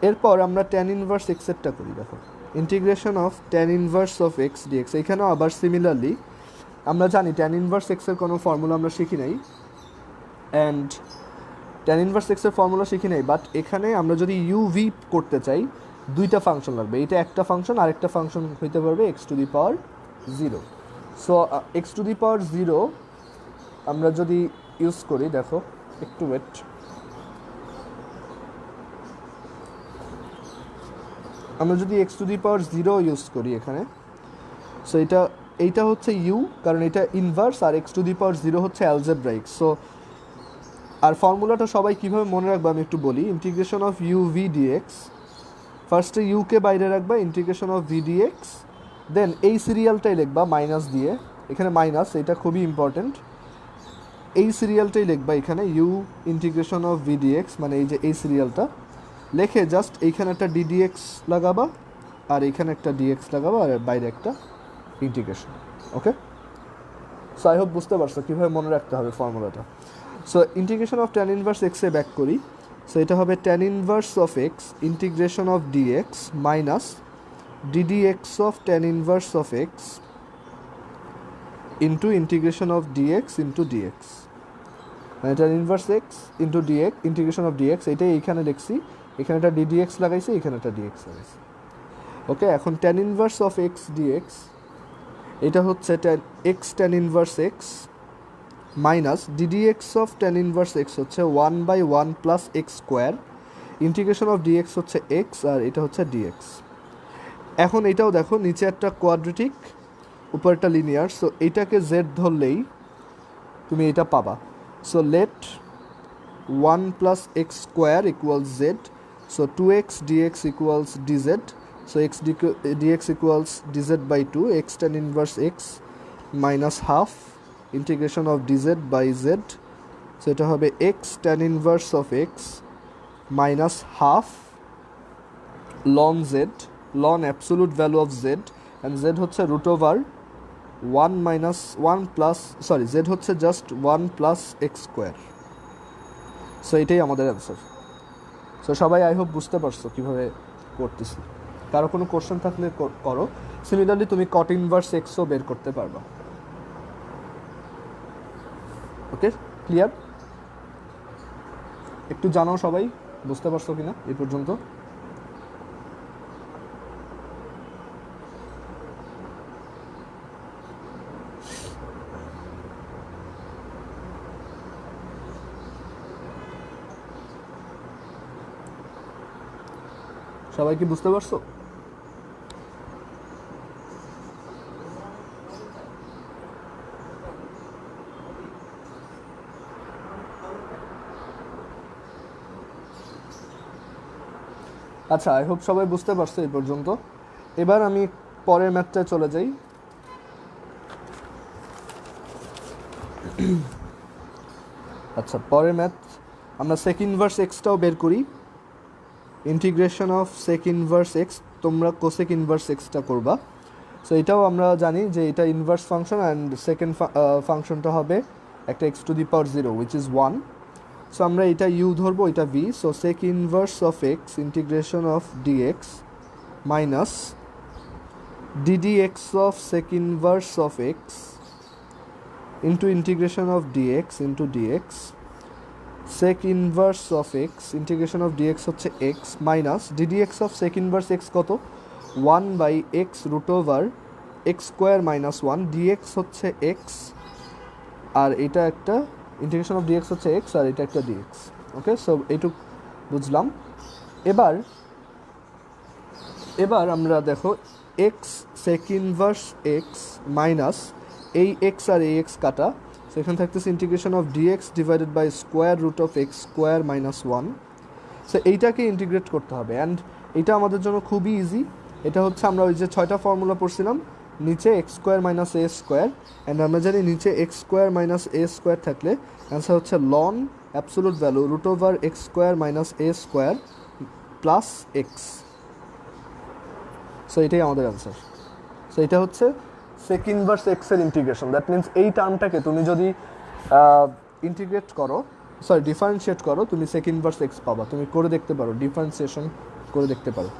এরপর আমরা ট্যান ইনভার্স এক্সেরটা করি। দেখো, integration of tan inverse of x dx. এইখানেও আবার সিমিলারলি আমরা জানি ট্যান ইনভার্স এক্সের কোনো ফর্মুলা আমরা শিখি নাই, অ্যান্ড ট্যান ইনভার্স এক্সের ফর্মুলা শিখি নাই, বাট এখানে আমরা যদি ইউভি করতে চাই দুইটা ফাংশন লাগবে। এটা একটা ফাংশন, আরেকটা ফাংশন হইতে পারবে x⁻0। সো x⁻0 আমরা যদি ইউজ করি, দেখো একটু ওয়েট, আমরা যদি x⁻0 ইউজ করি এখানে, সো এইটা হচ্ছে ইউ, কারণ এটা ইনভার্স, আর x⁻0 হচ্ছে অ্যালজেব্রাইক। সো আর ফর্মুলাটা সবাই কীভাবে মনে রাখবে আমি একটু বলি। Integration of U V dx, ফার্স্টে ইউকে বাইরে রাখবা, integration of V dx, then এই সিরিয়ালটাই লিখবা মাইনাস দিয়ে, এখানে মাইনাস, এটা খুবই ইম্পর্টেন্ট। এই সিরিয়ালটাই লিখবা এখানে, u integration of V dx, মানে এই যে এই সিরিয়ালটা লেখে জাস্ট এইখানে একটা ডিডিএক্স লাগাবা, আর এইখানে একটা ডিএক্স লাগাবা, আর বাইরে একটা integration. Okay, so I hope বুঝতে পারছো কীভাবে মনে রাখতে হবে ফর্মুলাটা। So integration of tan inverse এক্সে ব্যাক করি। সো এটা হবে tan inverse of x integration of dx minus ddx of tan inverse of x into integration of dx into dx, মানে tan inverse x into dx integration of dx. এটাই এইখানে লিখছি, এখানে একটা ডিডিএক্স লাগাইছি, এখানে একটা ডিএক্স লাগাইছি। ওকে, এখন tan inverse of x dx, এটা হচ্ছে x tan inverse x minus ddx of tan inverse x হচ্ছে 1/1 + x², ইন্টিগ্রেশন অফ ডিএক্স হচ্ছে এক্স, আর এটা হচ্ছে ডিএক্স। এখন এটাও দেখো, নিচে একটা কোয়াড্রেটিক, উপরটা লিনিয়ার, সো এইটাকে জেড ধরলেই তুমি এটা পাবা। So let 1 + x² = z, so 2x dx = dz, so x dx = dz/2, x tan inverse x minus half integration of dz by z, so এটা হবে x tan inverse of x minus half ln z, ln absolute value of z, and z হচ্ছে √1 - 1 plus, sorry, z হচ্ছে just 1 + x²। So এটাই আমাদের answer. So সবাই I hope বুঝতে পারছো কীভাবে করতেছি। কারো কোনো কোশ্চেন থাকলে করো। সিমিলারলি তুমি কট ইনভার্স এক্সও বের করতে পারবা। ওকে, ক্লিয়ার? একটু জানাও সবাই বুঝতে পারছো কিনা এই পর্যন্ত। সবাই কি বুঝতে পারছো? আচ্ছা, আই হোপ সবাই বুঝতে পারছো এই পর্যন্ত। এবার আমি পরের ম্যাথটায় চলে যাই। আচ্ছা, পরের ম্যাথ আমরা সেক ইনভার্স এক্সটাও বের করি। Integration of sec inverse x, তোমরা কোসেক ইনভার্স এক্সটা করবা। সো এটাও আমরা জানি যে এটা ইনভার্স ফাংশন, অ্যান্ড সেকেন্ড ফাংশনটা হবে একটা x to the power 0 which is 1। So আমরা এটা ইউ ধরবো, এটা v. So sec inverse of x integration of dx minus ddx of sec inverse of x into integration of dx into dx sec inverse of x integration of dx হচ্ছে x minus ddx of sec inverse x কত 1 by x root over x square minus 1 dx হচ্ছে x আর এটা একটা integration of dx হচ্ছে x আর এটা একটা dx। Okay, so এইটুক বুঝলাম। এবার আমরা দেখো x sec inverse x minus এই x আর এই x কাটা, সেখানে থাকতেছে ইন্টিগ্রেশন of dx divided by square root of x square minus 1। So এইটাকে ইন্টিগ্রেট করতে হবে, অ্যান্ড এটা আমাদের জন্য খুবই ইজি। এটা হচ্ছে আমরা ওই যে 6টা ফর্মুলা পড়ছিলাম, নিচে x square minus a square, and আমরা জানি নিচে x square minus a square থাকলে অ্যান্সার হচ্ছে ln absolute value root over x square minus a square plus x. So এটাই আমাদের অ্যান্সার। সো এটা হচ্ছে সেক ইনভার্স এক্সের ইন্টিগ্রেশন। দ্যাট মিনস এই টার্মটাকে তুমি যদি ইন্টিগ্রেট করো, সরি ডিফারেন্সিয়েট করো, তুমি সেক ইনভার্স এক্স পাবা। তুমি করে দেখতে পারো, ডিফারেন্সিয়েশন করে দেখতে পারো।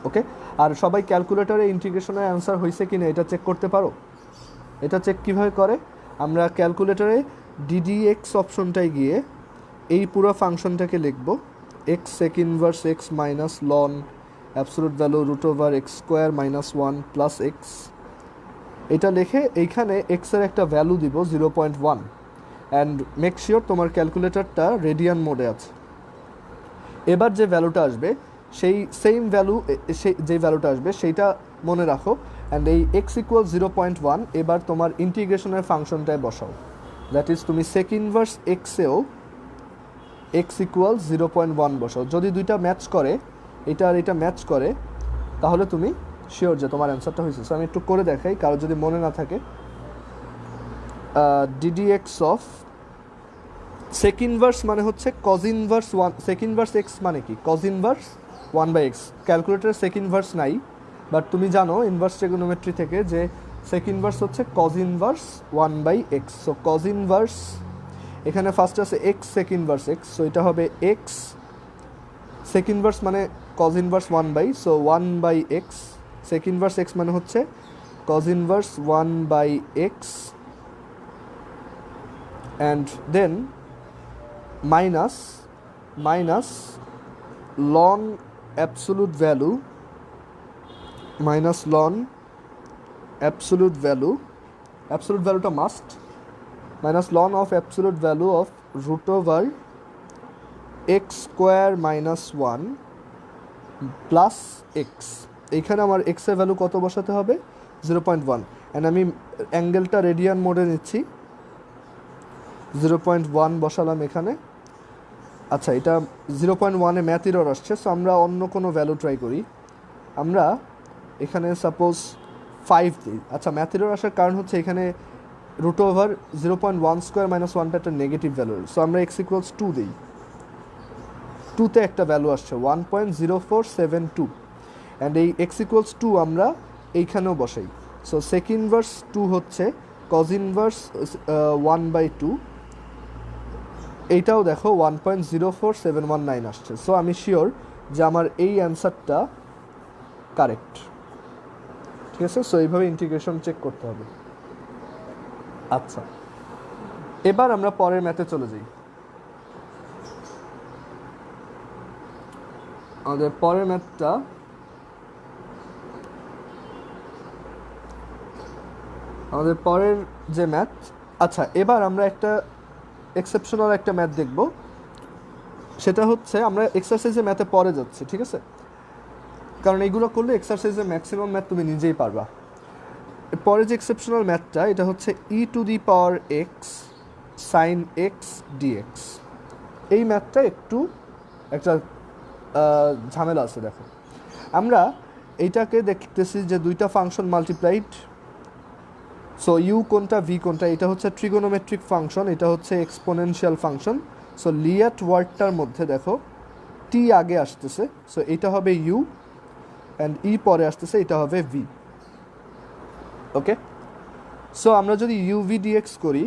ওকে, আর সবাই ক্যালকুলেটরে ইন্টিগ্রেশনের অ্যান্সার হয়েছে কি না এটা চেক করতে পারো। এটা চেক কীভাবে করে, আমরা ক্যালকুলেটরে ডিডিএক্স অপশনটায় গিয়ে এই পুরো ফাংশনটাকে লিখব x sec inverse x minus ln absolute value root over x square minus 1 plus x. এটা লিখে এইখানে এক্সের একটা ভ্যালু দিব 0.1, অ্যান্ড মেক শিওর তোমার ক্যালকুলেটরটা রেডিয়ান মোডে আছে। এবার যে ভ্যালুটা আসবে সেই সেম ভ্যালু, যে ভ্যালুটা আসবে সেইটা মনে রাখো, অ্যান্ড এই এক্স ইকুয়াল 0.1 এবার তোমার ইন্টিগ্রেশনের ফাংশনটায় বসাও। দ্যাট ইজ তুমি সেক ইনভার্স এক্সেও এক্স ইকুয়াল 0.1 বসাও। যদি দুইটা ম্যাচ করে, এটা আর এটা ম্যাচ করে, তাহলে তুমি শিওর যে তোমার অ্যান্সারটা হয়েছে। সো আমি একটু করে দেখাই, কারো যদি মনে না থাকে। ডিডিএক্স অফ সেক ইনভার্স মানে হচ্ছে cos inverse 1, sec inverse x মানে কি কজ ইনভার্স 1/x। ক্যালকুলেটরে সেক ইনভার্স নাই, বাট তুমি জানো ইনভার্স ট্রিগোনোমেট্রি থেকে যে সেক ইনভার্স হচ্ছে cos inverse 1/x। So cos inverse এখানে ফার্স্ট আছে x sec inverse x, so এটা হবে এক্স সেক ইনভার্স মানে cos inverse 1/, so 1/x। Sec inverse x মানে হচ্ছে cos inverse 1/x, and then minus ln absolute value minus ln absolute ভ্যালুটা must, minus ln of absolute value of root over x square minus 1 plus x. এইখানে আমার এক্সের value কত বসাতে হবে 0.1, and আমি অ্যাঙ্গেলটা রেডিয়ান মোডে নিচ্ছি, 0.1 বসালাম এখানে। আচ্ছা, এটা 0.1-এ ম্যাথ এরর আসছে, সো আমরা অন্য কোনো ভ্যালু ট্রাই করি। আমরা এখানে সাপোজ 5 দিই। আচ্ছা, ম্যাথ এরর আসার কারণ হচ্ছে এখানে রুট ওভার 0.1 স্কোয়ার মাইনাস 1টা একটা নেগেটিভ ভ্যালু, সো আমরা এক্স ইকুয়ালস 2 দিই। 2তে একটা ভ্যালু আসছে 1.0472, অ্যান্ড এই এক্স ইকুয়ালস 2 আমরা এইখানেও বসাই। সো সেক ইনভার্স 2 হচ্ছে কজ ইনভার্স 1/2, এইটাও দেখো 1.04719 আসছে। সো আমি শিওর যে আমার এই অ্যান্সারটা কারেক্ট। ঠিক আছে, সো এইভাবে ইন্টিগ্রেশন চেক করতে হবে। আচ্ছা, এবার আমরা পরের ম্যাথে চলে যাই। আমাদের পরের ম্যাথটা আমাদের পরের যে ম্যাথ, আচ্ছা এবার আমরা একটা এক্সেপশনাল একটা ম্যাথ দেখব। সেটা হচ্ছে আমরা এক্সারসাইজের ম্যাথে পরে যাচ্ছি, ঠিক আছে, কারণ এইগুলো করলে এক্সারসাইজের ম্যাক্সিমাম ম্যাথ তুমি নিজেই পারবা। পরে যে এক্সেপশনাল ম্যাথটা, এটা হচ্ছে e⁴x sin x dx। এই ম্যাথটা একটু একটা ঝামেলা আছে। দেখো আমরা এইটাকে দেখতেছি যে দুইটা ফাংশন মাল্টিপ্লাইড, সো ইউ কোনটা ভি কোনটা, এটা হচ্ছে ট্রিগোনোমেট্রিক ফাংশন, এটা হচ্ছে এক্সপোনেনশিয়াল ফাংশন। সো লিয়াট ওয়ার্ডটার মধ্যে দেখো টি আগে আসতেছে, সো এটা হবে ইউ অ্যান্ড ই পরে আসতেছে, এটা হবে ভি। ওকে, সো আমরা যদি ইউ ভি ডিএক্স করি,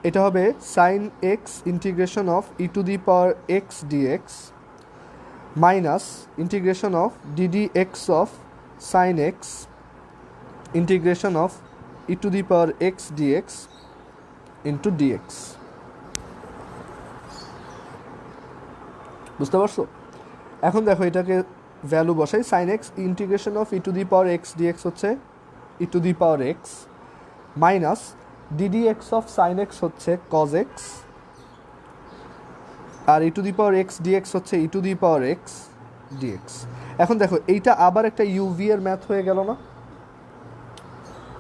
এটা হবে sine x integration of e to the power x dx minus integration of DD x of sine x integration of e to the power x dx into dx. বুঝতে পারছো? এখন দেখো এটাকে value বসাই, sine x integration of e to the power x dx হচ্ছে e to the power x minus DD x of sine x হচ্ছে cos x, আর e to the power x dx হচ্ছে e to the power x dx. এখন দেখো এইটা আবার একটা UV এর ম্যাথ হয়ে গেল না?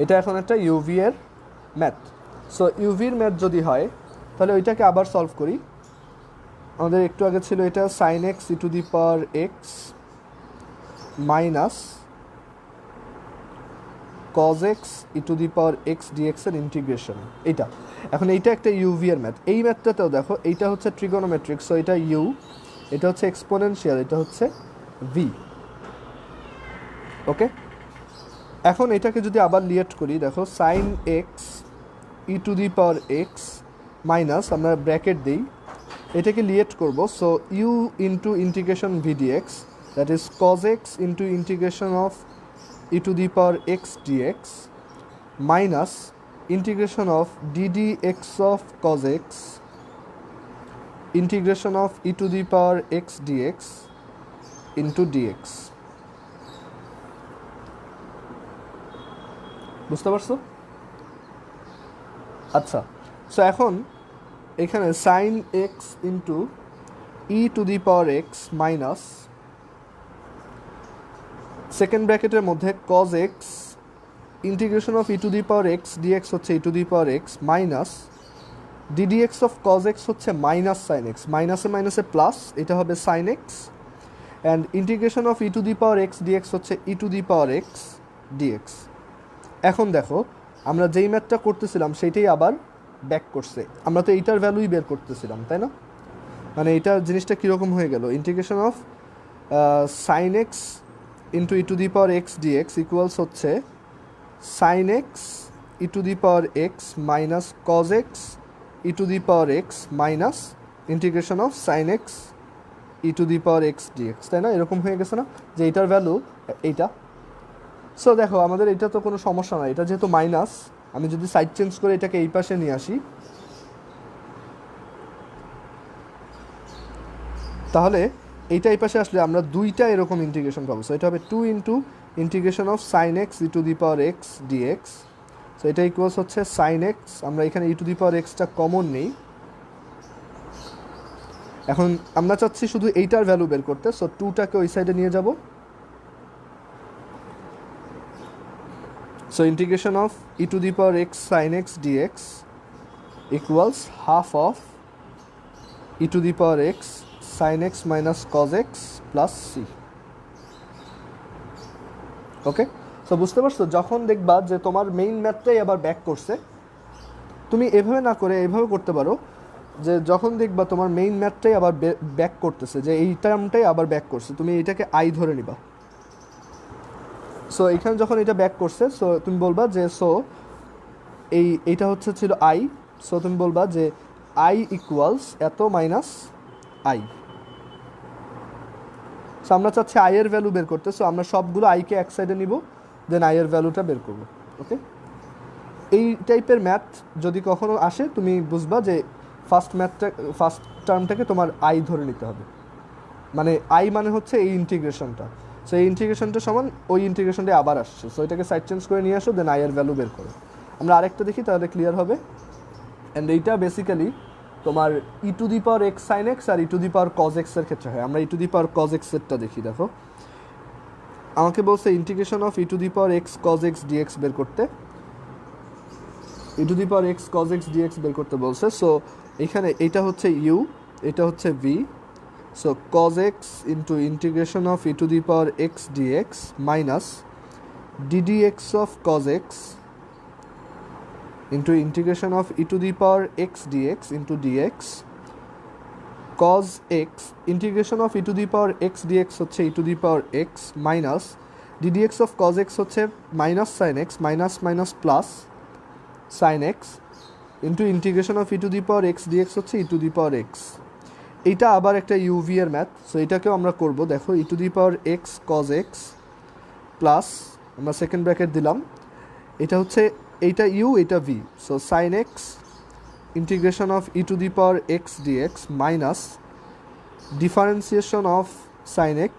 এটা এখন একটা ইউভি এর ম্যাথ। সো ইউভির ম্যাথ যদি হয় তাহলে ওইটাকে আবার সলভ করি। আমাদের একটু আগে ছিল এটা sine x e to the power x minus cos x e to the power x dx এর ইন্টিগ্রেশন, এইটা। এখন এইটা একটা ইউভি এর ম্যাথ। এই ম্যাথটাতেও দেখো এইটা হচ্ছে ট্রিগোনোমেট্রিক, সো এটা ইউ, এটা হচ্ছে এক্সপোনেনশিয়াল, এটা হচ্ছে ভি। ওকে, এখন এটাকে যদি আবার লিয়েট করি, দেখো sine x e to the power x minus, আমরা ব্র্যাকেট দিই, এটাকে লিয়েট করব, so u into integration v dx, that is cos x into integration of e to the power x dx minus integration of ddx of cos x integration of e to the power x dx into dx। বুঝতে পারছো? আচ্ছা, so এখন এখানে sine x into e to the power x minus second ব্র্যাকেটের মধ্যে cos x integration of e to the power x dx হচ্ছে e to the power x minus ddx of cos x হচ্ছে minus sine x, মাইনাসে মাইনাসে plus, এটা হবে sine x, and integration of e to the power x dx হচ্ছে e to the power x dx. এখন দেখো আমরা যেই ম্যাথটা করতেছিলাম সেইটাই আবার ব্যাক করছে, আমরা তো এইটার ভ্যালুই বের করতেছিলাম, তাই না? মানে এইটার জিনিসটা কীরকম হয়ে গেল, integration of sine x into e to the power x dx equals হচ্ছে sine x e to the power x minus cos x e to the power x minus integration of sine x e to the power x dx, তাই না? এরকম হয়ে গেছে না যে এইটার value এইটা। সো দেখো আমাদের এটা তো কোনো সমস্যা নাই, এটা যেহেতু মাইনাস, আমি যদি সাইড চেঞ্জ করে এটাকে এই পাশে নিয়ে আসি তাহলে এইটা এই পাশে আসলে আমরা দুইটা এরকম ইন্টিগ্রেশন পাবো। সো এটা হবে 2 into integration of sine x e to the power x dx, so এটা ইকুয়ালস হচ্ছে সাইন এক্স, আমরা এখানে ই টু দি পাওয়ার এক্সটা কমন নেই, এখন আমরা চাচ্ছি শুধু এইটার ভ্যালু বের করতে, সো 2টাকে ওই সাইডে নিয়ে যাব, so integration of e to the power x sine x dx equals half of e to the power x sine x minus cos x plus c. Okay, so বুঝতে পারছো? যখন দেখবা যে তোমার মেইন ম্যাথটাই আবার ব্যাক করছে, তুমি এভাবে না করে এভাবে করতে পারো, যে যখন দেখবা তোমার মেইন ম্যাথটাই আবার ব্যাক করতেছে, যে এই টার্মটাই আবার ব্যাক করছে, তুমি এইটাকে আই ধরে নিবা। সো এখানে যখন এটা ব্যাক করছে, সো তুমি বলবা যে সো এইটা হচ্ছে ছিল আই, সো তুমি বলবা যে আই ইকুয়ালস এত মাইনাস আই। সো আমরা চাচ্ছি আই এর ভ্যালু বের করতে, সো আমরা সবগুলো আইকে এক সাইডে নিব, দেন আই এর ভ্যালুটা বের করবো। ওকে, এই টাইপের ম্যাথ যদি কখনো আসে তুমি বুঝবা যে ফার্স্ট টার্মটাকে তোমার আই ধরে নিতে হবে, মানে আই মানে হচ্ছে এই ইন্টিগ্রেশনটা, সো এই ইন্টিগ্রেশনটা সমান ওই ইন্টিগ্রেশনটা আবার আসছে, সো এটাকে সাইড চেঞ্জ করে নিয়ে আসো, দেন আই এর ভ্যালু বের করো। আমরা আরেকটা দেখি তাহলে ক্লিয়ার হবে। অ্যান্ড এইটা বেসিক্যালি তোমার e to the power x sine x আর e to the power cos এক্সের ক্ষেত্রে হয়। আমরা e to the power cause এক্সেরটা দেখি। দেখো আমাকে বলছে integration of e to the power x cos x dx বের করতে, e to the power x cos x dx বের করতে বলছে। সো এখানে এইটা হচ্ছে ইউ, এটা হচ্ছে v, so cos x into integration of e to the power x dx minus ddx of cos x into integration of e to the power x dx into dx cos x integration of e to the power x dx হচ্ছে e to the power x minus ddx of cos x হচ্ছে minus sign x minus minus plus sine x into integration of e to the power x dx হচ্ছে e to the power x। এইটা আবার একটা UV এর math, so এটাকেও আমরা করব। দেখো e to the power x cos x plus আমরা সেকেন্ড ব্র্যাকেট দিলাম, এটা হচ্ছে এইটা ইউ এটা v, so sine x integration of e to the power x dx minus differentiation of sine x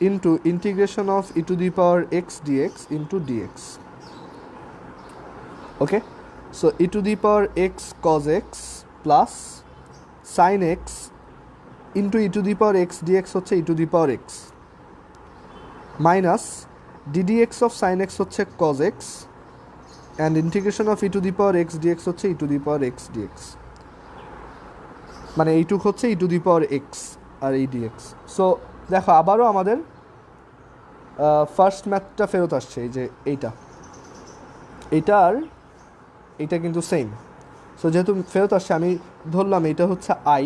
into integration of e to the power x dx into dx। Okay, so e to the power x cos x plus sine x into e to the power x dx হচ্ছে e to the power x minus ddx of sine x হচ্ছে cos x and integration of e to the power x dx হচ্ছে e to the power x dx, মানে এইটুক হচ্ছে e to the power x আর এই dx। So দেখো আবারও আমাদের ফার্স্ট ম্যাথটা ফেরত আসছে, এই যে এইটা আর এইটা কিন্তু সেম। সো যেহেতু ফেরত আসছে আমি ধরলাম এইটা হচ্ছে আই,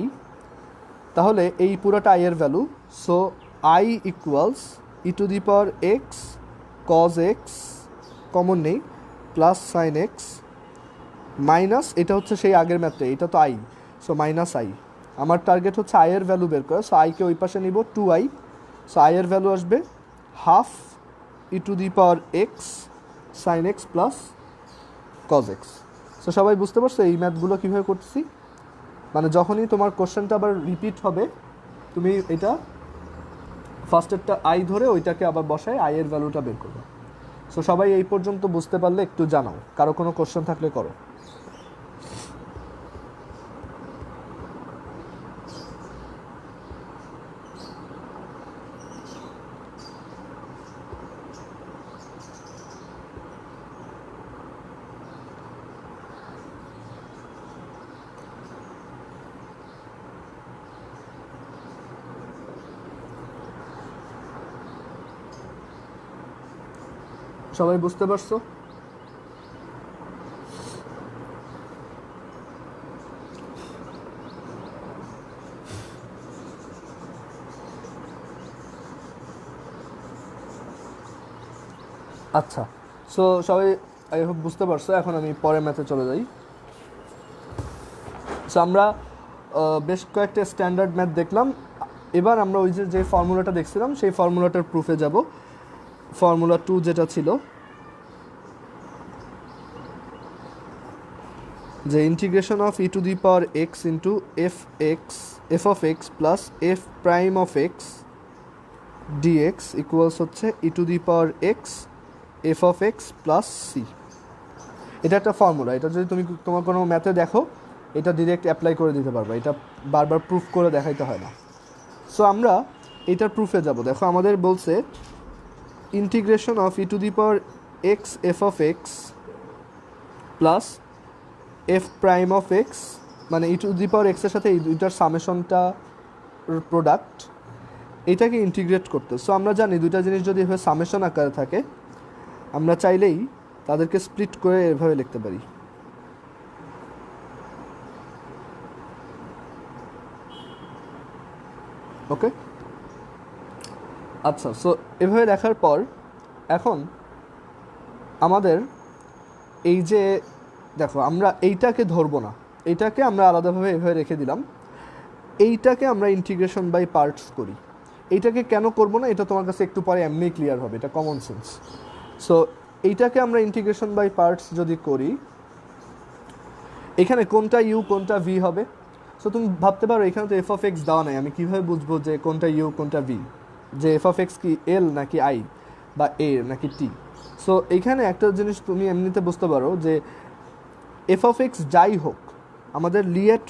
তাহলে এই পুরোটা আই এর value, so I equals e to the power x cos x common নেই প্লাস সাইন এক্স মাইনাস এটা হচ্ছে সেই আগের ম্যাথটা, এটা তো আই, সো মাইনাস আই। আমার টার্গেট হচ্ছে আই এর ভ্যালু বের করা, সো আইকে ওই পাশে নিব 2i, সো আই এর ভ্যালু আসবে half e to the power x sine x plus cos x. So সবাই বুঝতে পারছো এই ম্যাথগুলো কীভাবে করতেছি? মানে যখনই তোমার কোশ্চেনটা আবার রিপিট হবে তুমি এটা ফার্স্টেরটা আই ধরে ওইটাকে আবার বসায় আই এর ভ্যালুটা বের করবে। সো সবাই এই পর্যন্ত বুঝতে পারলে একটু জানাও, কারো কোনো কোশ্চেন থাকলে করো। সবাই বুঝতে পারছো? আচ্ছা, সো সবাই আই হোপ বুঝতে পারছো। এখন আমি পরের ম্যাথে চলে যাই। সো আমরা বেশ কয়েকটা স্ট্যান্ডার্ড ম্যাথ দেখলাম, এবার আমরা ওই যে ফর্মুলাটা দেখছিলাম সেই ফর্মুলাটার প্রুফে যাব। ফর্মুলা 2 যেটা ছিল যে integration of e to the power x into f of x plus f prime of x dx equals হচ্ছে e to the power x f of x plus c. এটা একটা ফর্মুলা, এটা যদি তুমি তোমার কোনো ম্যাথে দেখো এটা ডিরেক্ট অ্যাপ্লাই করে দিতে পারবে, এটা বারবার প্রুফ করে দেখাইতে হয় না। সো আমরা এটার প্রুফে যাব। দেখো আমাদের বলছে integration of e to the power x f of x plus f prime of x, মানে ই টু দি পাওয়ার এক্সের সাথে এই দুইটার সামেশনটা প্রোডাক্ট, এটাকে ইন্টিগ্রেট করতে। সো আমরা জানি দুইটা জিনিস যদি এভাবে সামেশন আকারে থাকে আমরা চাইলেই তাদেরকে স্প্লিট করে এভাবে লিখতে পারি। ওকে, আচ্ছা, সো এভাবে লেখার পর এখন আমাদের এই যে দেখো আমরা এইটাকে ধরবো না, এইটাকে আমরা আলাদাভাবে এভাবে রেখে দিলাম, এইটাকে আমরা ইন্টিগ্রেশন বাই পার্টস করি। এইটাকে কেন করবো না এটা তোমার কাছে একটু পরে এমনি ক্লিয়ার হবে, এটা কমন সেন্স। সো এইটাকে আমরা ইন্টিগ্রেশন বাই পার্টস যদি করি, এখানে কোনটা ইউ কোনটা ভি হবে? সো তুমি ভাবতে পারো এখানে তো এফ অফ এক্স দেওয়া নাই, আমি কীভাবে বুঝবো যে কোনটা ইউ কোনটা ভি, যে এফ অফ এক্স কি এল নাকি আই বা এ নাকি টি? সো এইখানে একটা জিনিস তুমি এমনিতে বুঝতে পারো যে এফ অফ এক্স যাই হোক আমাদের লিয়েট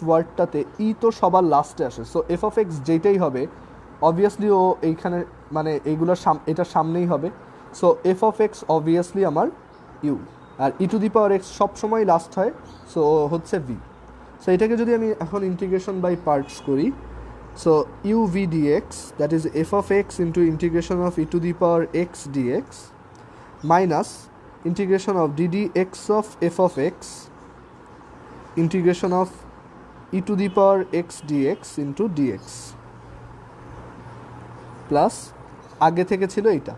ওয়ার্ডটাতে ই তো সবার লাস্টে আসে। সো এফ অফ এক্স যেটাই হবে অবভিয়াসলি ও এইখানে মানে এইগুলোর এটার সামনেই হবে। So f of x obviously আমার ইউ, আর e to the power x সবসময় লাস্ট হয়, সো হচ্ছে ভি। সো এটাকে যদি আমি এখন ইন্টিগ্রেশন বাই পার্টস করি, so u V dx that is f of x into integration of e to the power x dx minus integration of ddx of f of x integration of e to the power x dx into dx plus আগে থেকে ছিল এটা।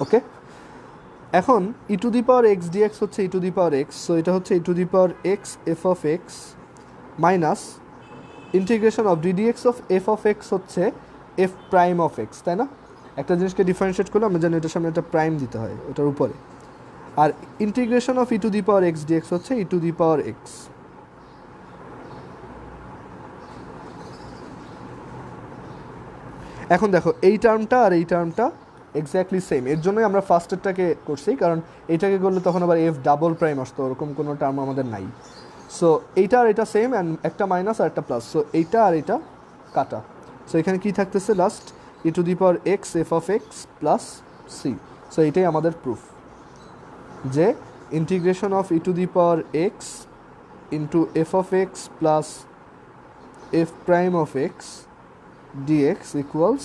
Okay, এখন e to the power x dx হচ্ছে e to the power x, so এটা হচ্ছে e to the power x f of x minus integration of ddx of f of x হচ্ছে f prime of x, তাই না? একটা জিনিসকে differentiate করলে আমরা জানি এটার সামনে একটা প্রাইম দিতে হয় ওটার উপরে, আর integration of e to the power x dx হচ্ছে e to the power x. এখন দেখো এই টার্মটা আর এই টার্মটা এক্স্যাক্টলি সেম, এর জন্যই আমরা ফার্স্টেরটাকে করছি, কারণ এইটাকে করলে তখন আবার এফ ডাবল প্রাইম আসতো, ওরকম কোনো টার্ম আমাদের নাই। সো এইটা আর এটা সেম, অ্যান্ড একটা মাইনাস আর একটা প্লাস, সো এইটা আর এটা কাটা। সো এখানে কী থাকতেছে last, e to the power x f of x plus c. So এইটাই আমাদের প্রুফ যে integration of e to the power x into f of x plus f prime of x dx equals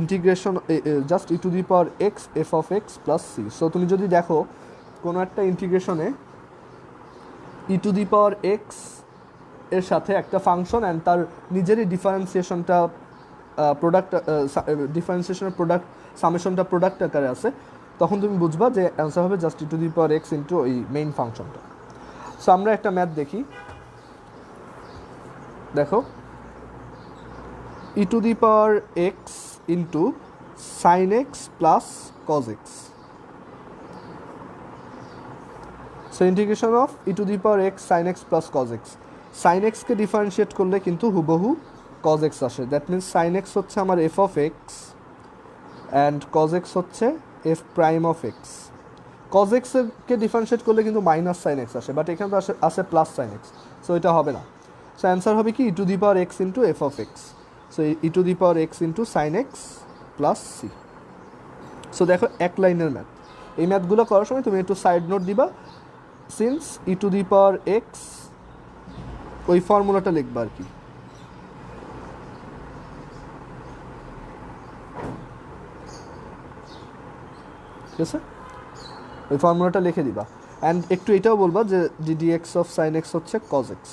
integration just e to the power x f of x plus c. So তুমি যদি দেখো কোনো একটা ইন্টিগ্রেশনে ই to the power x এর সাথে একটা function and তার নিজেরই ডিফারেন্সিয়েশনটা ডিফারেন্সিয়েশনের প্রোডাক্ট সামেশনটা প্রোডাক্ট আকারে আছে, তখন তুমি বুঝবা যে অ্যান্সার হবে just e to the power x into ওই মেইন ফাংশনটা। সো আমরা একটা ম্যাথ দেখি, দেখো e to the power x into sine x plus cos x. So integration of e to the power x sine x plus cos x. Sine এক্সকে differentiate করলে কিন্তু হুবহু কজ এক্স আসে, দ্যাট মিনস সাইন এক্স হচ্ছে আমার f of x and cos x হচ্ছে f prime of x. Cos এক্সকে differentiate করলে কিন্তু মাইনাস সাইন এক্স আসে, বাট এখানে তো আসে প্লাস সাইন এক্স, সো এটা হবে না। সো অ্যান্সার হবে কি e to the power x into f of x, so e to the power x into sine x plus c. So দেখো এক লাইনের ম্যাথ, এই ম্যাথগুলো করার সময় তুমি একটু সাইড নোট দিবা, since E to the power x ওই ফর্মুলাটা লিখবা আর কি। ঠিক আছে, ওই ফর্মুলাটা লিখে দিবা, অ্যান্ড একটু এটাও বলবা যে ডিডিএক্স অফ সাইন এক্স হচ্ছে কজ এক্স।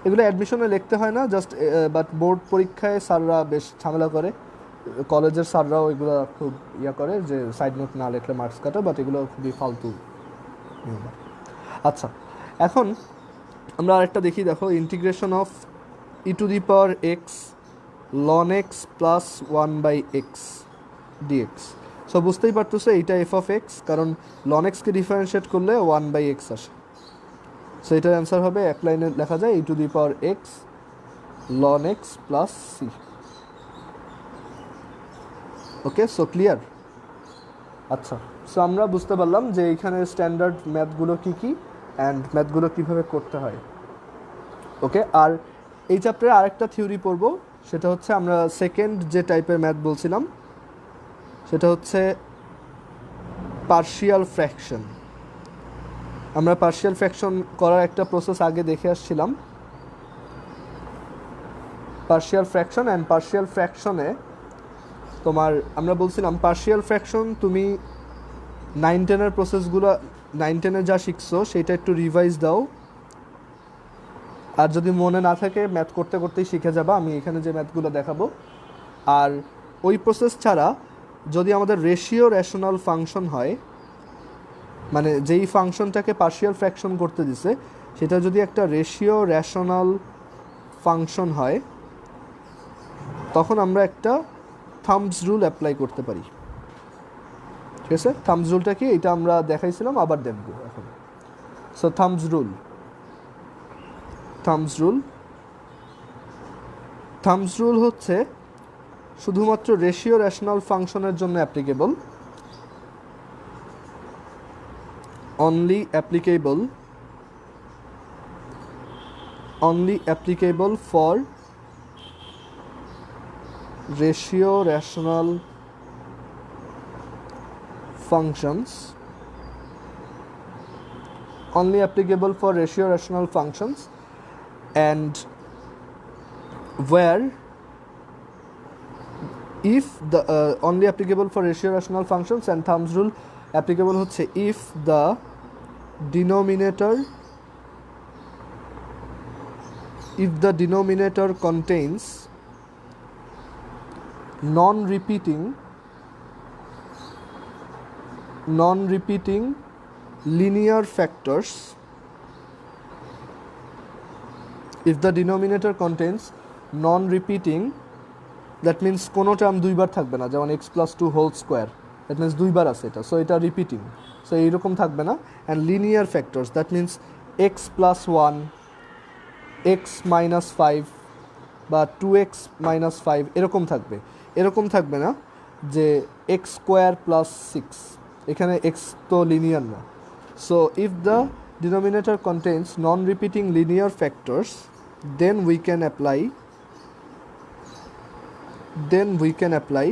এগুলো অ্যাডমিশনে লিখতে হয় না, জাস্ট বাট বোর্ড পরীক্ষায় স্যাররা বেশ ঝামেলা করে, কলেজের স্যাররাও এগুলো খুব করে যে সাইড নোট না লিখলে মার্কস কাটা, বাট এগুলো খুবই ফালতু। আচ্ছা, এখন আমরা আরেকটা দেখি, দেখো integration of e to the power x ln x plus one by x dx. So বুঝতেই পারতেছো এইটা এফ অফ এক্স, কারণ লন এক্সকে ডিফারেন্সিয়েট করলে ওয়ান বাই এক্স আসে। সো এটার অ্যান্সার হবে এক লাইনে লেখা যায় e to the power x ln x plus c. Okay, so clear? আচ্ছা, সো আমরা বুঝতে পারলাম যে এইখানে স্ট্যান্ডার্ড ম্যাথগুলো কী কী অ্যান্ড ম্যাথগুলো কীভাবে করতে হয়। ওকে, আর এই চ্যাপ্টারে আরেকটা থিওরি পড়ব, সেটা হচ্ছে আমরা সেকেন্ড যে টাইপের ম্যাথ বলছিলাম সেটা হচ্ছে পার্শিয়াল ফ্র্যাকশন। আমরা পার্শিয়াল ফ্র্যাকশন করার একটা প্রসেস আগে দেখে আসছিলাম, পার্শিয়াল ফ্র্যাকশন অ্যান্ড পার্শিয়াল ফ্র্যাকশনে তোমার আমরা বলছিলাম পার্শিয়াল ফ্র্যাকশন তুমি 9-10-এর প্রসেসগুলো 9-10-এ যা শিখছো সেটা একটু রিভাইজ দাও, আর যদি মনে না থাকে ম্যাথ করতে করতেই শিখে যাবা, আমি এখানে যে ম্যাথগুলো দেখাবো। আর ওই প্রসেস ছাড়া যদি আমাদের রেশিও রেশনাল ফাংশন হয়, মানে যেই ফাংশনটাকে পার্শিয়াল ফ্র্যাকশন করতে দিছে সেটা যদি একটা রেশিও রেশনাল ফাংশন হয়, তখন আমরা একটা থাম্বস রুল অ্যাপ্লাই করতে পারি। ঠিক আছে, থাম্বস রুলটা কি এটা আমরা দেখাইছিলাম, আবার দেখব এখন। সো থাম্বস রুল হচ্ছে শুধুমাত্র রেশিও রেশনাল ফাংশনের জন্য applicable, only applicable for ratio rational functions only applicable for ratio rational functions, and where if the only applicable for ratio rational functions, and thumbs rule applicable হচ্ছে if the denominator contains non-repeating linear factors. If the denominator contains non-repeating, that means কোনো term দুইবার থাকবে না, যেমন x plus 2 whole square, that means দুইবার আছে এটা, so এটা রিপিটিং, সো এইরকম থাকবে না। And linear factors, that means x plus 1, x minus 5 বা 2x minus 5 এরকম থাকবে। এরকম থাকবে না যে x square plus 6, এখানে x তো লিনিয়ার না। So if the denominator contains non-repeating linear factors, then we can apply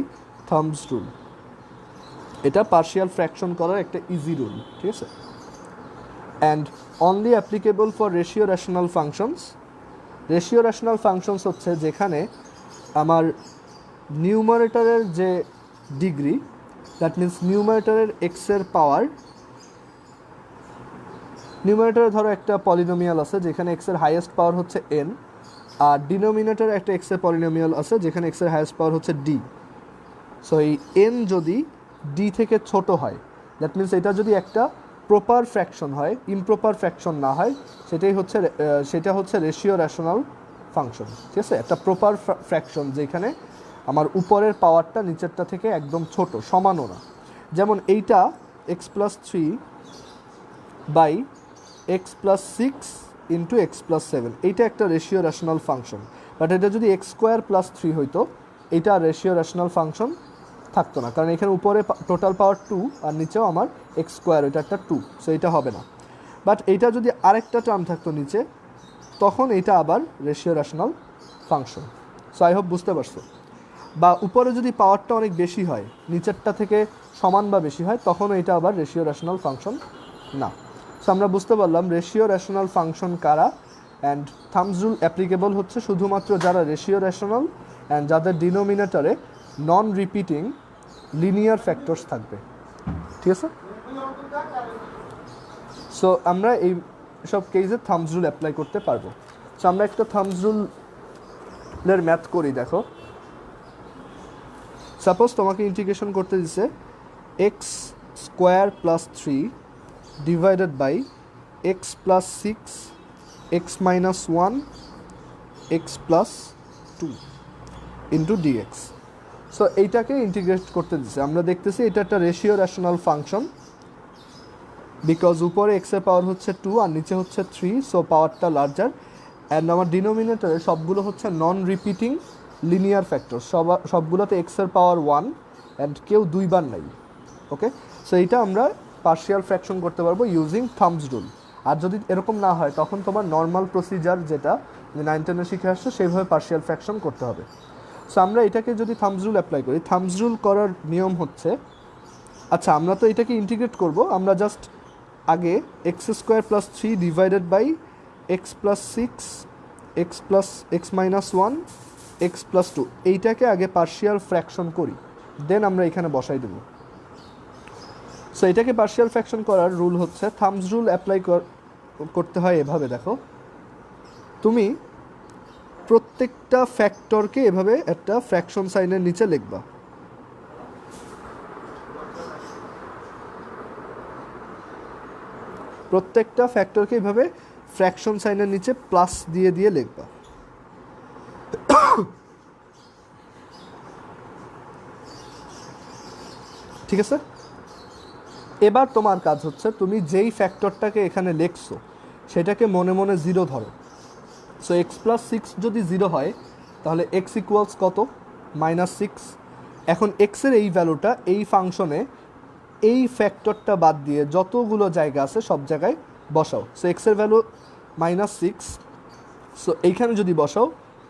thumbs rule. এটা পার্শিয়াল ফ্র্যাকশন করার একটা ইজি রুল, ঠিক আছে। And only applicable for ratio rational functions. Ratio rational functions হচ্ছে যেখানে আমার নিউমারেটরের যে ডিগ্রি, দ্যাট মিন্স নিউমারেটরের এক্সের পাওয়ার, নিউমারেটরে ধরো একটা পলিনোমিয়াল আছে যেখানে এক্সের হাইয়েস্ট পাওয়ার হচ্ছে n, আর ডিনোমিনেটরে একটা এক্সের পলিনোমিয়াল আছে যেখানে এক্সের হাইয়েস্ট পাওয়ার হচ্ছে d। সো এই n যদি d থেকে ছোট হয়, দ্যাট মিন্স এটা যদি একটা প্রপার ফ্র্যাকশন হয়, ইমপ্রপার ফ্র্যাকশন না হয়, সেটা হচ্ছে রেশিও রেশনাল ফাংশন, ঠিক আছে। একটা প্রপার ফ্র্যাকশন যেখানে আমার উপরের পাওয়ারটা নিচেরটা থেকে একদম ছোট, সমানও না। যেমন এইটা x plus 3 by x plus 6 into x plus 7, এইটা একটা রেশিও রেশনাল ফাংশন। বাট এটা যদি x স্কোয়ার প্লাস 3 হইতো, এইটা রেশিও রেশনাল ফাংশন থাকতো না, কারণ এখানে উপরে টোটাল পাওয়ার 2 আর নিচেও আমার x স্কোয়ার, এটা একটা 2, সো এটা হবে না। বাট এইটা যদি আরেকটা টার্ম থাকতো নিচে, তখন এইটা আবার ratio rational function. So I hope বুঝতে পারছো। বা উপরে যদি পাওয়ারটা অনেক বেশি হয়, নিচেরটা থেকে সমান বা বেশি হয়, তখনও এটা আবার রেশিও রেশনাল ফাংশন না। সো আমরা বুঝতে পারলাম রেশিও রেশনাল ফাংশন কারা। অ্যান্ড থাম্বস রুল অ্যাপ্লিকেবল হচ্ছে শুধুমাত্র যারা রেশিও রেশনাল অ্যান্ড যাদের ডিনোমিনেটরে নন রিপিটিং লিনিয়ার ফ্যাক্টরস থাকবে, ঠিক আছে। সো আমরা এই সব কেসে থাম্বস রুল অ্যাপ্লাই করতে পারবো। সো আমরা একটা থাম্বস রুলের ম্যাথ করি, দেখো। সাপোজ তোমাকে ইন্টিগ্রেশন করতে দিছে x square plus 3 divided by x plus 6 x minus 1 x plus 2 into dx. So এইটাকে ইন্টিগ্রেট করতে দিচ্ছে। আমরা দেখতেছি এটা একটা রেশিও রেশনাল ফাংশন, বিকজ উপরে এক্সের পাওয়ার হচ্ছে 2 আর নিচে হচ্ছে 3, সো পাওয়ারটা লার্জার। অ্যান্ড আমার ডিনোমিনেটরে সবগুলো হচ্ছে নন রিপিটিং লিনিয়ার ফ্যাক্টর, সবগুলোতে এক্সের পাওয়ার 1 অ্যান্ড কেউ দুইবার নাই, ওকে। সো এইটা আমরা পার্শিয়াল ফ্র্যাকশন করতে পারবো ইউজিং থাম্বস রুল। আর যদি এরকম না হয়, তখন তোমার নর্মাল প্রসিজার যেটা 9-10-এ শিখে আসছো সেইভাবে পার্শিয়াল ফ্র্যাকশন করতে হবে। সো আমরা এটাকে যদি থাম্বস রুল অ্যাপ্লাই করি, থাম্বস রুল করার নিয়ম হচ্ছে, আচ্ছা আমরা তো এটাকে ইন্টিগ্রেট করব, আমরা জাস্ট আগে x square plus 3 divided by x plus 6 x minus 1 x plus 2, এইটাকে আগে পার্শিয়াল ফ্র্যাকশন করি, দেন আমরা এখানে বসাই দেব। সো এটাকে পার্শিয়াল ফ্র্যাকশন করার রুল হচ্ছে, থাম্বস রুল অ্যাপ্লাই করতে হয় এভাবে। দেখো, তুমি প্রত্যেকটা ফ্যাক্টরকে এভাবে একটা ফ্র্যাকশন সাইনের নিচে লিখবা। প্রত্যেকটা ফ্যাক্টরকে এভাবে ফ্র্যাকশন সাইনের নিচে প্লাস দিয়ে দিয়ে লিখবা। ঠিক আছে। এবার তোমার কাজ হচ্ছে, তুমি যেই ফ্যাক্টরটাকে এখানে লিখছো সেটাকে মনে মনে 0 ধরো। সো এক্স প্লাস 6 যদি 0 হয়, তাহলে এক্স ইকুয়ালস কত? -6। এখন এক্সের এই ভ্যালুটা এই ফাংশনে এই ফ্যাক্টরটা বাদ দিয়ে যতগুলো জায়গা আছে সব জায়গায় বসাও। সো এক্সের ভ্যালু -6, সো এইখানে যদি বসাও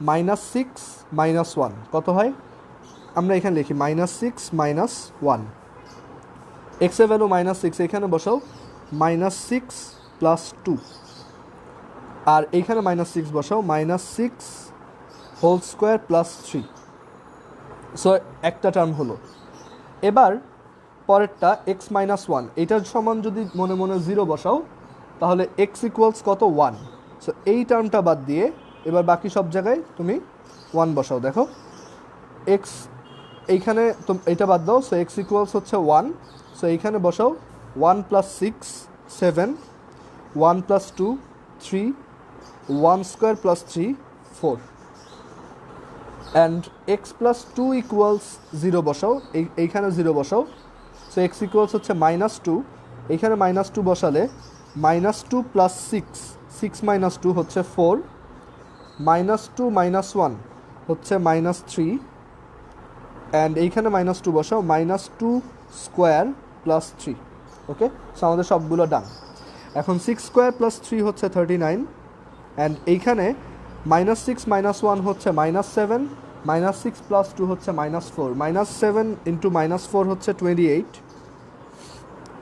-6 -1 কত হয়? আমরা এখানে লিখি -6 -1। এক্সের ভ্যালু -6, এখানে বসাও -6 প্লাস 2, আর এইখানে -6 বসাও, -6 হোল স্কোয়ার প্লাস 3। সো একটা টার্ম হলো। এবার পরেরটা x-1, এটার সমান যদি মনে মনে 0 বসাও তাহলে x ইকুয়ালস কত, 1। সো এই টার্মটা বাদ দিয়ে এবার বাকি সব জায়গায় তুমি 1 বসাও। দেখো x এইখানে তো এটা বাদ দাও, সো x ইকুয়ালস হচ্ছে 1। সো এইখানে বসাও 1 + 6 7, 1 + 2 3, 1 square plus 3 4, and x + 2 equals 0 বসাও, এইখানে 0 বসাও। সো x ইকুয়ালস হচ্ছে -2, এইখানে -2 বসালে -2 + 6, 6 - 2 হচ্ছে 4, -2 - 1 হচ্ছে -3, অ্যান্ড এইখানে -2 বসাও, -2 স্কোয়ার প্লাস 3। ওকে, সো আমাদের সবগুলো ডান। এখন 6 স্কোয়ার প্লাস 3 হচ্ছে 39, অ্যান্ড এইখানে -6 - 1 হচ্ছে -7, -6 + 2 হচ্ছে -4, -7 × -4 হচ্ছে 28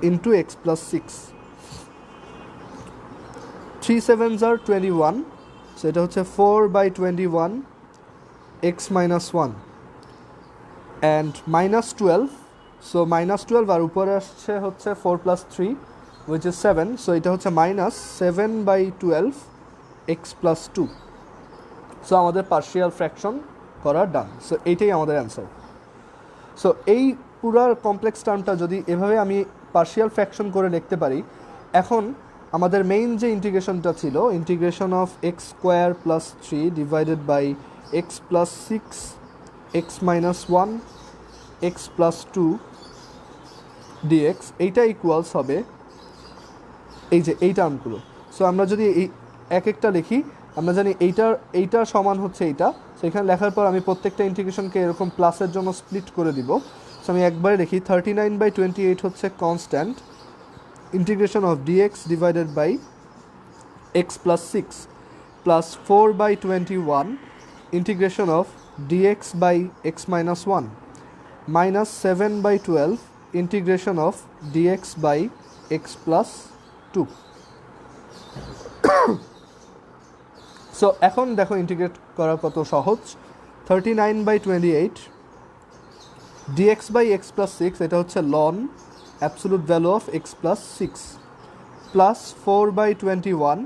into x + 6, 3 7s are 21, so এটা হচ্ছে 4/21 x - 1, অ্যান্ড -12, সো -12 আর উপরে আসছে হচ্ছে 4 + 3 which is 7, সো এটা হচ্ছে -7/12 x + 2। সো আমাদের পার্শিয়াল ফ্র্যাকশন করা ডান। সো এইটাই আমাদের অ্যান্সার। সো এই পুরো কমপ্লেক্স টার্মটা যদি এভাবে আমি পার্শিয়াল ফ্র্যাকশন করে লিখতে পারি, এখন আমাদের মেইন যে ইন্টিগ্রেশনটা ছিল, integration of x² + 3 divided by x + 6 x - 1 x + 2 dx, এইটা ইকুয়ালস হবে এই যে এই টার্মগুলো। সো আমরা যদি এই এক একটা লিখি, আমরা জানি এইটা সমান হচ্ছে এইটা। সো এখানে লেখার পর আমি প্রত্যেকটা ইন্টিগ্রেশনকে এরকম প্লাসের জন্য স্প্লিট করে দিব। সো আমি একবারে লিখি 39/28 হচ্ছে constant, integration of dx divided by x + 6 plus 4/21 integration of dx by x - 1 minus 7/12 integration of dx by x + 2। So এখন দেখো ইন্টিগ্রেট করা কত সহজ। 39/28 dx বাই x + 6, এটা হচ্ছে ln absolute value of x + 6, plus 4/21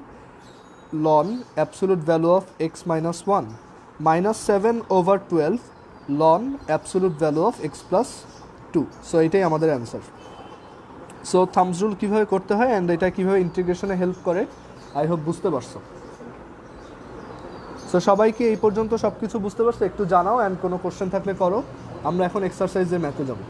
ln absolute value of x - 1, minus 7/12 ln absolute value of x + 2। So এটাই আমাদের answer. So Thums rule কীভাবে করতে হয় অ্যান্ড এটা কীভাবে ইন্টিগ্রেশনে হেল্প করে, আই হোপ বুঝতে পারছো। সো সবাইকে এই পর্যন্ত সব কিছু বুঝতে পারছো? একটু জানাও, অ্যান্ড কোনো কোশ্চেন থাকলে করো। আমরা এখন এক্সারসাইজের ম্যাথে যাব।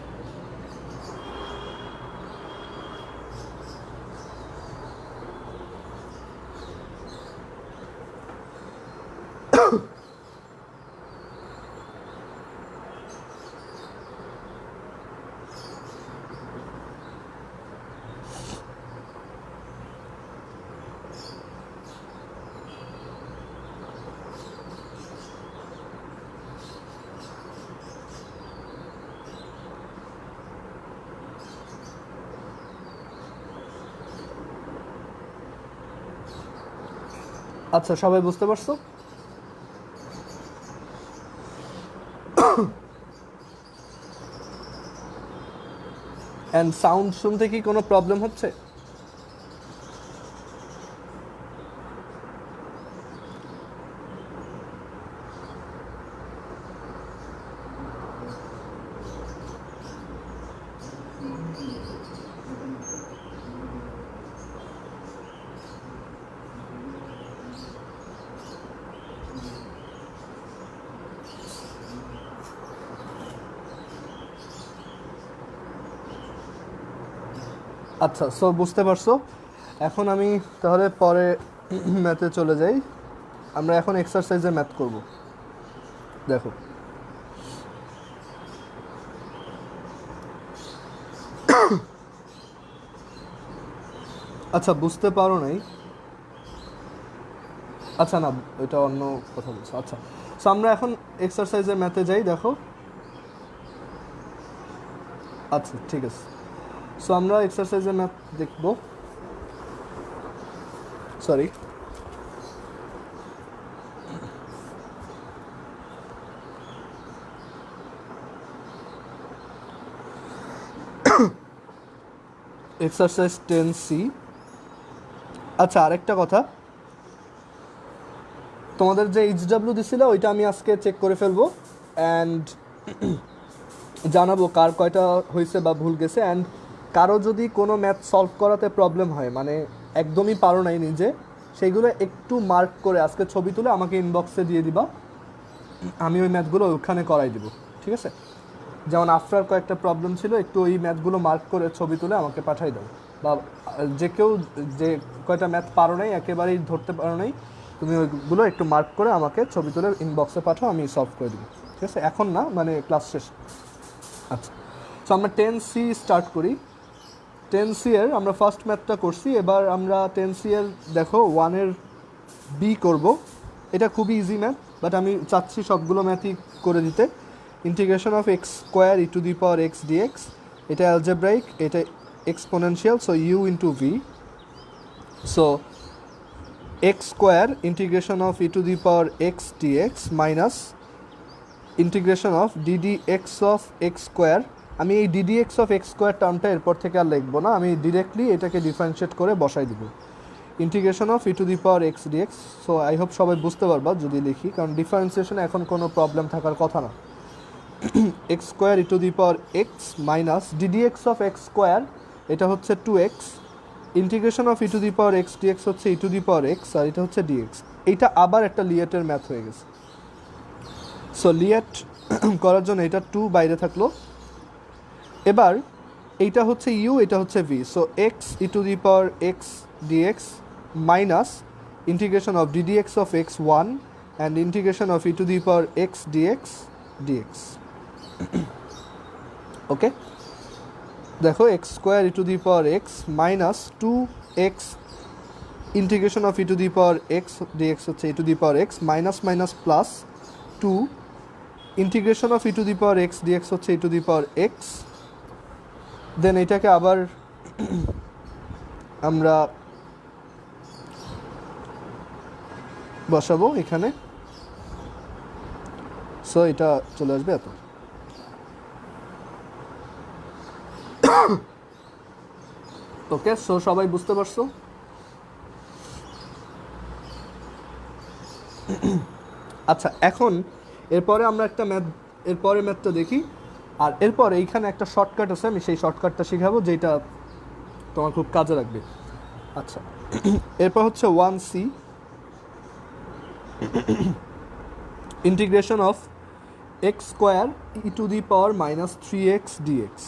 আচ্ছা, সবাই বুঝতে পারছো? অ্যান্ড সাউন্ড শুনতে কি কোনো প্রবলেম হচ্ছে? আচ্ছা, সো বুঝতে পারছো। এখন আমি তাহলে পরে ম্যাথে চলে যাই। আমরা এখন এক্সারসাইজের ম্যাথ করব। দেখো, আচ্ছা বুঝতে পারো নাই? আচ্ছা না, এটা অন্য কথা বলছো। আচ্ছা, সো আমরা এখন এক্সারসাইজের ম্যাথে যাই। দেখো, আচ্ছা ঠিক আছে। সো আমরা এক্সারসাইজের ম্যাথ দেখব। Sorry, exercise 10C। আচ্ছা, আরেকটা কথা, তোমাদের যে HW দিছিল ওইটা আমি আজকে চেক করে ফেলবো অ্যান্ড জানাবো কার কয়টা হয়েছে বা ভুল গেছে। অ্যান্ড কারো যদি কোনো ম্যাথ সলভ করাতে প্রবলেম হয়, মানে একদমই পারো নাই নিজে, সেইগুলো একটু মার্ক করে আজকে ছবি তুলে আমাকে ইনবক্সে দিয়ে দিবা, আমি ওই ম্যাথগুলো ওখানে করাই দিব, ঠিক আছে? যেমন আফটার কয়েকটা প্রবলেম ছিল, একটু ওই ম্যাথগুলো মার্ক করে ছবি তুলে আমাকে পাঠাই দাও। বা যে কেউ যে কয়টা ম্যাথ পারো নাই, একেবারেই ধরতে পারো নাই, তুমি ওইগুলো একটু মার্ক করে আমাকে ছবি তুলে ইনবক্সে পাঠাও, আমি সলভ করে দিব, ঠিক আছে? এখন না, মানে ক্লাস শেষ। আচ্ছা, সো আমরা 10C স্টার্ট করি। 10C এর আমরা ফার্স্ট ম্যাথটা করছি, এবার আমরা 10C এর দেখো 1-এর বি করব। এটা খুবই ইজি ম্যাথ, বাট আমি চাচ্ছি সবগুলো ম্যাথই করে দিতে। Integration of x square e to the power x dx, এটা অ্যালজেব্রাইক, এটা exponential, so u into v. So x square integration of e to the power x dx minus integration of DD x of x square. আমি এই d d x of x square টার্মটা এরপর থেকে আর লিখবো না, আমি ডিরেক্টলি এটাকে ডিফারেন্সিয়েট করে বসাই দিব। Integration of e to the power x dx. So I hope সবাই বুঝতে পারবা যদি লিখি, কারণ ডিফারেন্সিয়েশনে এখন কোনো প্রবলেম থাকার কথা না। X square e to the power x minus DD x of x square, এটা হচ্ছে 2x, integration of e to the power x dx হচ্ছে e to the power x, আর এটা হচ্ছে ডিএক্স। এইটা আবার একটা লিয়েটের ম্যাথ হয়ে গেছে। সো লিয়েট করার জন্য এটা 2 বাইরে থাকলো। এবার এইটা হচ্ছে ইউ, এটা হচ্ছে v. So x e to the power x dx minus integration of DD x of x 1 and integration of e to the power x dx dx. Okay, দেখো x square e to the power x minus 2x integration of e to the power x dx হচ্ছে e to the power x minus minus plus 2 integration of e to the power x dx হচ্ছে e to the power x. দেন এটাকে আবার আমরা বসাবো এখানে। So এটা চলে আসবে এত। ওকে, সো সবাই বুঝতে পারছো? আচ্ছা, এখন এরপরে আমরা একটা ম্যাথ, এরপরে ম্যাথটা দেখি, আর এরপর এইখানে একটা শর্টকাট আছে, আমি সেই শর্টকাটটা শেখাবো যেটা তোমার খুব কাজে লাগবে। আচ্ছা, এরপর হচ্ছে 1C, integration of x square e to the power minus 3x dx.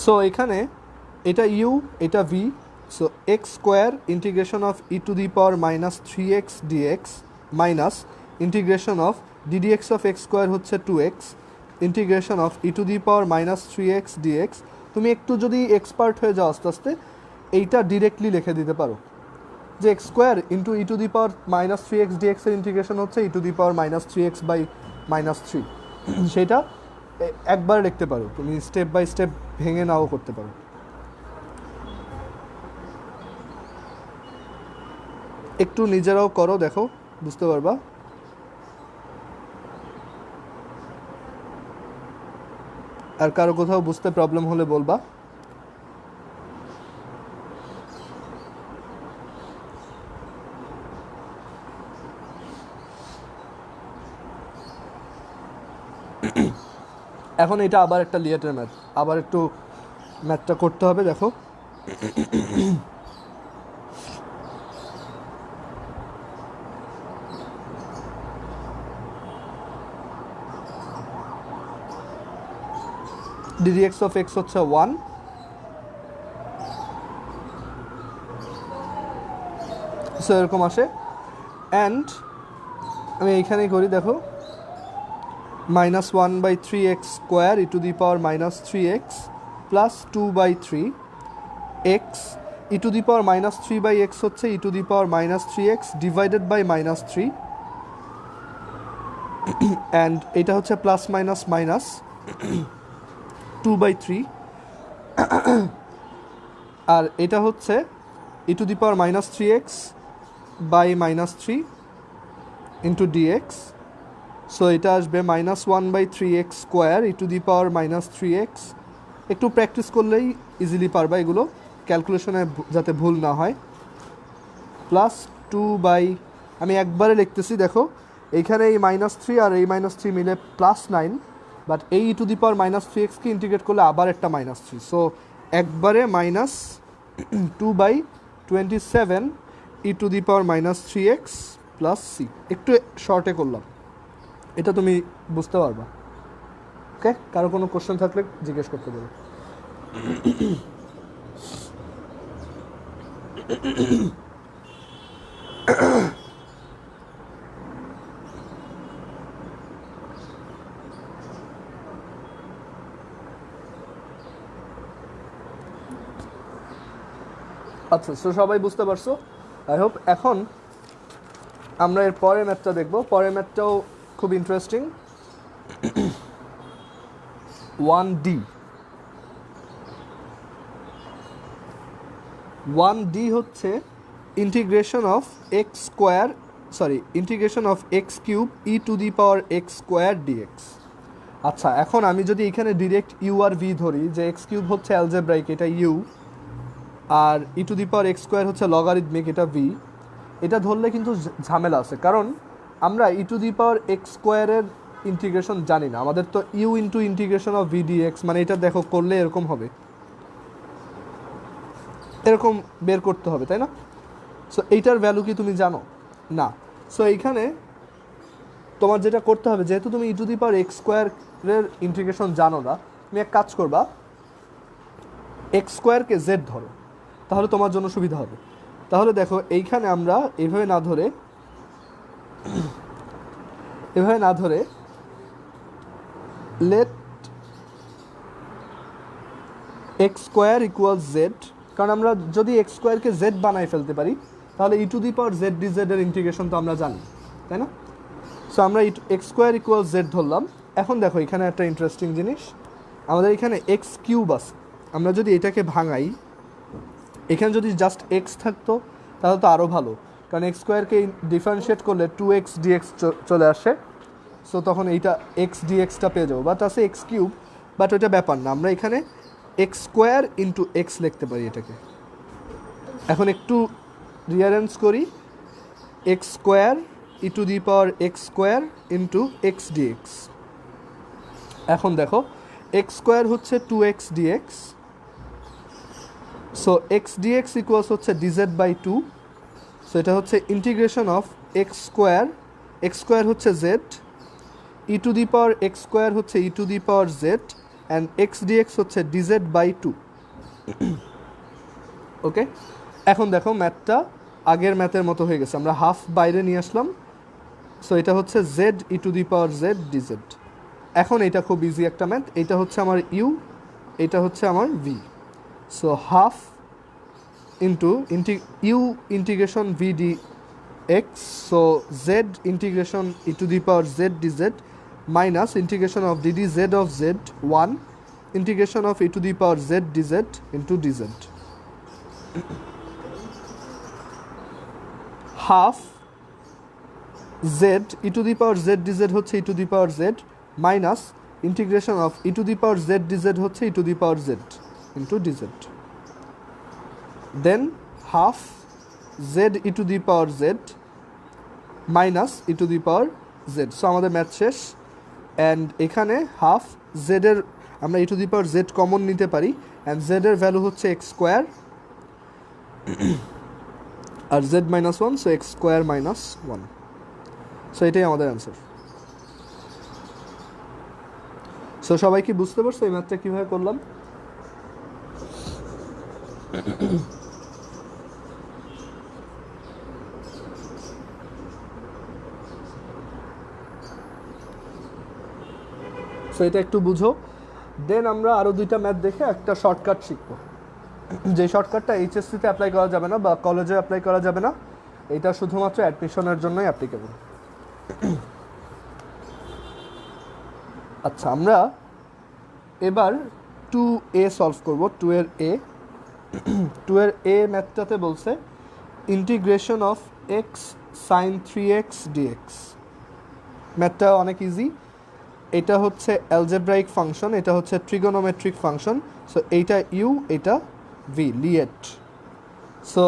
So এখানে এটা ইউ, এটা v. So x square integration of e to the power minus 3x dx minus integration of DD x of x square হচ্ছে 2x integration of e to the power minus 3x dx. তুমি একটু যদি expert হয়ে যাও আস্তে আস্তে, এইটা directly লিখে দিতে পারো যে x square into e to the power minus 3x dx এর ইন্টিগ্রেশন হচ্ছে e to the power minus 3x by minus 3। সেটা একবার লিখতে পারো, তুমি স্টেপ বাই স্টেপ ভেঙে নাও করতে পারো। একটু নিজেরাও করো, দেখো বুঝতে পারবা। আর কারো কোথাও বুঝতে প্রবলেম হলে বলবা। এখন এটা আবার একটা লিয়েটের ম্যাথ, আবার একটু ম্যাথটা করতে হবে। দেখো ডিডি এক্স অফ এক্স হচ্ছে 1, সো এরকম আসে। অ্যান্ড আমি এইখানেই করি, দেখো minus 1/3x square e to the power minus 3x plus 2/3 x e to the power minus 3/x হচ্ছে e to the power minus 3x divided by minus 3, and এটা হচ্ছে প্লাস মাইনাস মাইনাস 2/3, আর এটা হচ্ছে e to the power minus 3x by minus 3 into dx. So এটা আসবে minus 1/3x square e to the power minus 3x। একটু practice করলেই easily পারবা এগুলো, ক্যালকুলেশনে যাতে ভুল না হয়। প্লাস 2 আমি একবারে লিখতেছি, দেখো এইখানে এই -3 আর এই -3 মিলে +9, বাট এই e to the power minus 3xকে ইন্টিগ্রেট করলে আবার একটা -3, সো একবারে -2/27 e to the power minus 3x plus c. একটু শর্টে করলাম, এটা তুমি বুঝতে পারবা। ওকে, কারো কোনো কোশ্চেন থাকলে জিজ্ঞেস করতে পারো। আচ্ছা, সো সবাই বুঝতে পারছো আই হোপ। এখন আমরা এর পরের ম্যাথটা দেখব। পরের ম্যাথটাও খুব ইন্টারেস্টিং। 1D হচ্ছে integration of x cube e to the power x square dx. আচ্ছা, এখন আমি যদি এখানে ডিরেক্ট ইউ আর ভি ধরি, যে এক্স কিউব হচ্ছে অ্যালজেব্রাইক, এটা ইউ, আর e to the power x square হচ্ছে লগারিদমিক, এটা ভি। এটা ধরলে কিন্তু ঝামেলা আছে, কারণ আমরা e to the power x স্কোয়ারের ইন্টিগ্রেশন জানি না। আমাদের তো u into integration of V dx, মানে এটা দেখো করলে এরকম হবে, এরকম বের করতে হবে, তাই না? সো এইটার ভ্যালু কি তুমি জানো? না। সো এইখানে তোমার যেটা করতে হবে, যেহেতু তুমি ই টু দি পাওয়ার এক্স স্কোয়ারের ইন্টিগ্রেশন জানো না, তুমি এক কাজ করবা, এক্স স্কোয়ারকে জেড ধরো, তাহলে তোমার জন্য সুবিধা হবে। তাহলে দেখো এইখানে আমরা এভাবে না ধরে let x square equal z, কারণ আমরা যদি এক্স স্কোয়ারকে জেড বানাই ফেলতে পারি, তাহলে e to the power z dz এর ইন্টিগ্রেশন তো আমরা জানি, তাই না? সো আমরা এক্স স্কোয়ার ইকুয়াল জেড ধরলাম। এখন দেখো এখানে একটা ইন্টারেস্টিং জিনিস, আমাদের এখানে এক্স কিউব আছে। আমরা যদি এটাকে ভাঙাই, এখানে যদি জাস্ট এক্স থাকতো তাহলে তো আরও ভালো, কারণ এক্স স্কোয়ারকে ডিফারেন্সিয়েট করলে 2x dx চলে আসে। সো তখন এইটা এক্স ডিএক্সটা পেয়ে যাবো, বাট আছে এক্স কিউব, বাট ওইটা ব্যাপার না। আমরা এখানে এক্স স্কোয়ার ইন্টু এক্স লিখতে পারি এটাকে। এখন একটু রিয়ারেঞ্জ করি, x square e to the power x square into x dx. এখন দেখো এক্স স্কোয়ার হচ্ছে 2x dx, so x dx equals হচ্ছে ডিজেড বাই 2। সো এটা হচ্ছে ইন্টিগ্রেশন অফ এক্স স্কোয়ার হচ্ছে z, e to the power x square হচ্ছে e to the power z, and x dx হচ্ছে dz by 2। Okay, এখন দেখো ম্যাথটা আগের ম্যাথের মতো হয়ে গেছে, আমরা হাফ বাইরে নিয়ে আসলাম। সো এটা হচ্ছে z e to the power z DZ. এখন এটা খুব ইজি একটা ম্যাথ, এটা হচ্ছে আমার ইউ, এটা হচ্ছে আমার v. So half into u integration v d x, so z integration e to the power z dz minus integration of d d z of z 1 integration of e to the power z dz into dz. Half z e to the power z dz হচ্ছে e to the power z minus integration of e to the power z dz হচ্ছে e to the power z into DZ. Then half z e to the power z minus e to the power z. So আমাদের math শেষ। And এখানে half জেডের আমরা e to the power z common নিতে পারি, and জেডের value হচ্ছে x square আর z minus 1, so x square minus 1। So এটাই আমাদের অ্যান্সার। সো সবাই কি বুঝতে পারছো এই ম্যাথটা কীভাবে করলাম? সো এটা একটু বুঝো। দেন আমরা আরও দুইটা ম্যাথ দেখে একটা শর্টকাট শিখবো, যে শর্টকাটটা এইচএসসিতে অ্যাপ্লাই করা যাবে না বা কলেজে অ্যাপ্লাই করা যাবে না, এটা শুধুমাত্র অ্যাডমিশনের জন্যই অ্যাপ্লিকেবল। আচ্ছা, আমরা এবার 2a সলভ করব, 2 এর a। টু এর এ ম্যাথটাতে বলছে integration of x sine 3x dx. ম্যাথটা অনেক ইজি। এটা হচ্ছে অ্যালজেব্রাইক ফাংশন, এটা হচ্ছে ট্রিগোনোমেট্রিক ফাংশন। সো এইটা ইউ, এটা v, LIATE. So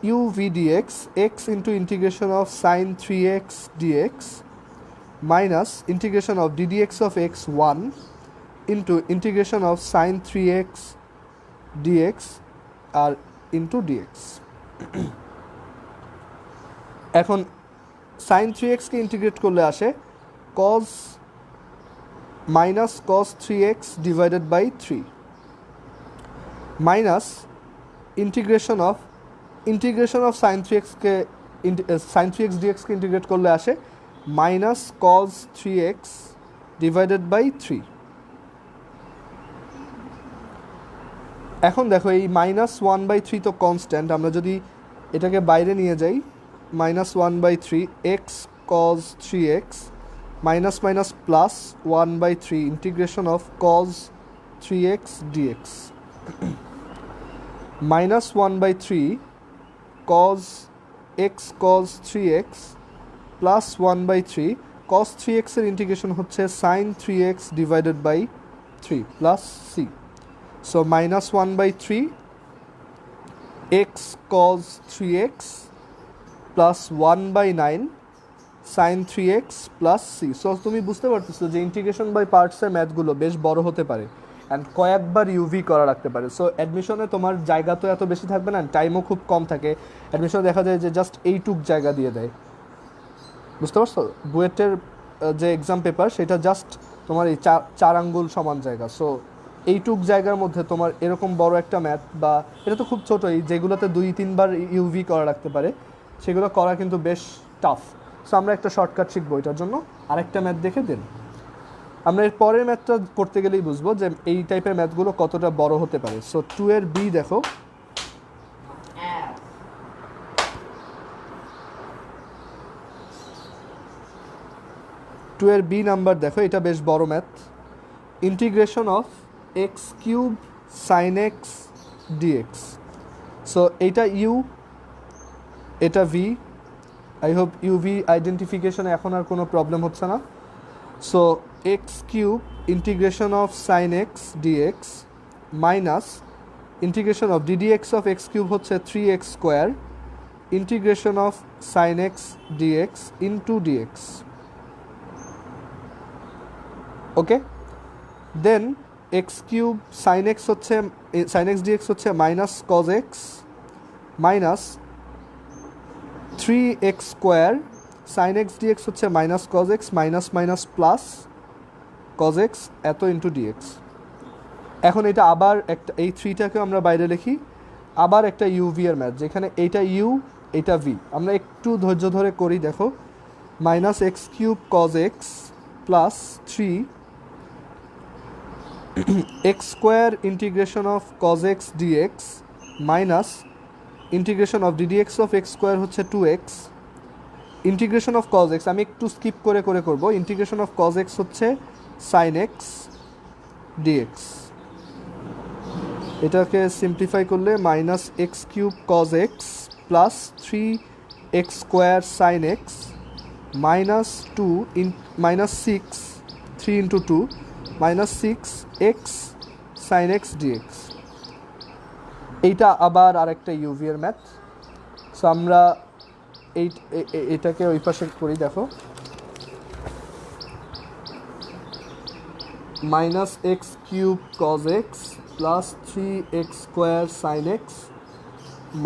u V dx x into integration of sine 3x dx minus integration of ddx of x 1 into integration of sine 3x dx আর into dx. এখন sine 3xকে integrate করলে আসে cos minus cos 3x divided by 3 minus integration of sign 3xকে sign 3x ডিএক্সকে integrate করলে আসে minus cos 3x divided by 3। এখন দেখো এই -1/3 তো কনস্ট্যান্ট, আমরা যদি এটাকে বাইরে নিয়ে যাই -1/3 x cos 3x minus minus plus 1/3 integration of cos 3x dx -1/3 cos x cos 3x plus 1/3 cos 3x এর ইন্টিগ্রেশন হচ্ছে sine 3x divided by 3 plus c. So -1/3 x cos 3x plus 1/9 sin 3x plus c. So তুমি বুঝতে পারতেছো যে integration by পার্টসের ম্যাথগুলো বেশ বড় হতে পারে অ্যান্ড কয়েকবার ইউভি করা রাখতে পারে। সো অ্যাডমিশনে তোমার জায়গা তো এত বেশি থাকবে না, টাইমও খুব কম থাকে। অ্যাডমিশনে দেখা যায় যে জাস্ট এইটুক জায়গা দিয়ে দেয়, বুঝতে পারছো? বুয়েটের যে এক্সাম পেপার সেটা জাস্ট তোমার এই 4 আঙ্গুল সমান জায়গা। সো এইটুক জায়গার মধ্যে তোমার এরকম বড় একটা ম্যাথ, বা এটা তো খুব ছোটো, এই যেগুলোতে 2-3 বার ইউভি করা রাখতে পারে সেগুলো করা কিন্তু বেশ টাফ। সো আমরা একটা শর্টকাট শিখবো এটার জন্য, আরেকটা ম্যাথ দেখে দেন। আমরা এর পরের ম্যাথটা করতে গেলেই বুঝবো যে এই টাইপের ম্যাথগুলো কতটা বড় হতে পারে। সো 2 এর বি দেখো, টু এর বি নাম্বার দেখো, এটা বেশ বড় math. Integration of x cube sine x dx. So এইটা ইউ, এটা ভি। আই হোপ ইউভি আইডেন্টিফিকেশনে এখন আর কোনো প্রবলেম হচ্ছে না। So x cube integration of sine x dx minus integration of ddx of x cube হচ্ছে 3x square integration of sine x dx into dx. Okay, then x cube sine x হচ্ছে, sine x dx হচ্ছে minus cos x minus 3x square sine x dx হচ্ছে minus cos x minus minus plus cos x এত into dx. এখন এটা আবার একটা, এই 3টাকে আমরা বাইরে লিখি, আবার একটা ইউভি এর ম্যাথ, যেখানে এইটা ইউ এইটা ভি। আমরা একটু ধৈর্য ধরে করি, দেখো minus x cube cos x plus 3x square integration of cos x dx minus integration of ddx of x square হচ্ছে 2x integration of cos x আমি একটু স্কিপ করে করবো। ইন্টিগ্রেশন অফ কজ এক্স হচ্ছে সাইন এক্স ডিএক্স, এটাকে simplify করলে minus x cube cos x plus 3x square sine x minus 6 3 into 2 minus 6x sine x dx. এইটা আবার আরেকটা ইউভি এর ম্যাথ। সো আমরা এটাকে ওই পাশে করি, দেখো minus x cube cos x plus 3x square sine x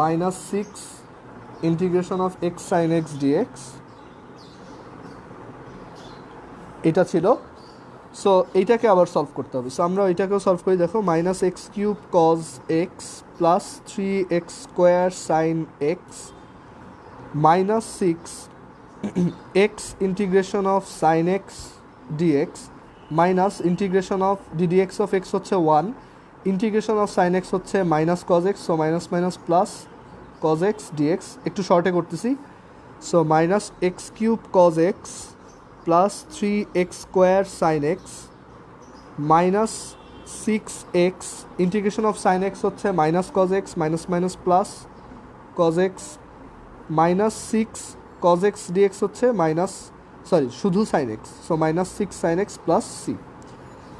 minus 6 integration of x sine x dx. এটা ছিল। সো এইটাকে আবার সলভ করতে হবে। সো আমরা এটাকেও সলভ করি, দেখো minus x cube cos x plus 3x square sine x minus 6x integration of sine x dx minus integration of ddx of x হচ্ছে 1 ইন্টিগ্রেশন অফ সাইন এক্স হচ্ছে minus cos x, so minus minus plus cos x dx. একটু শর্টে করতেছি। So minus x cube cos x plus 3x square sine x minus six x, integration of sine x হচ্ছে minus cos x, minus minus plus cos x, minus six cos x dx হচ্ছে minus, sorry শুধু sine x, so minus six sine x plus c.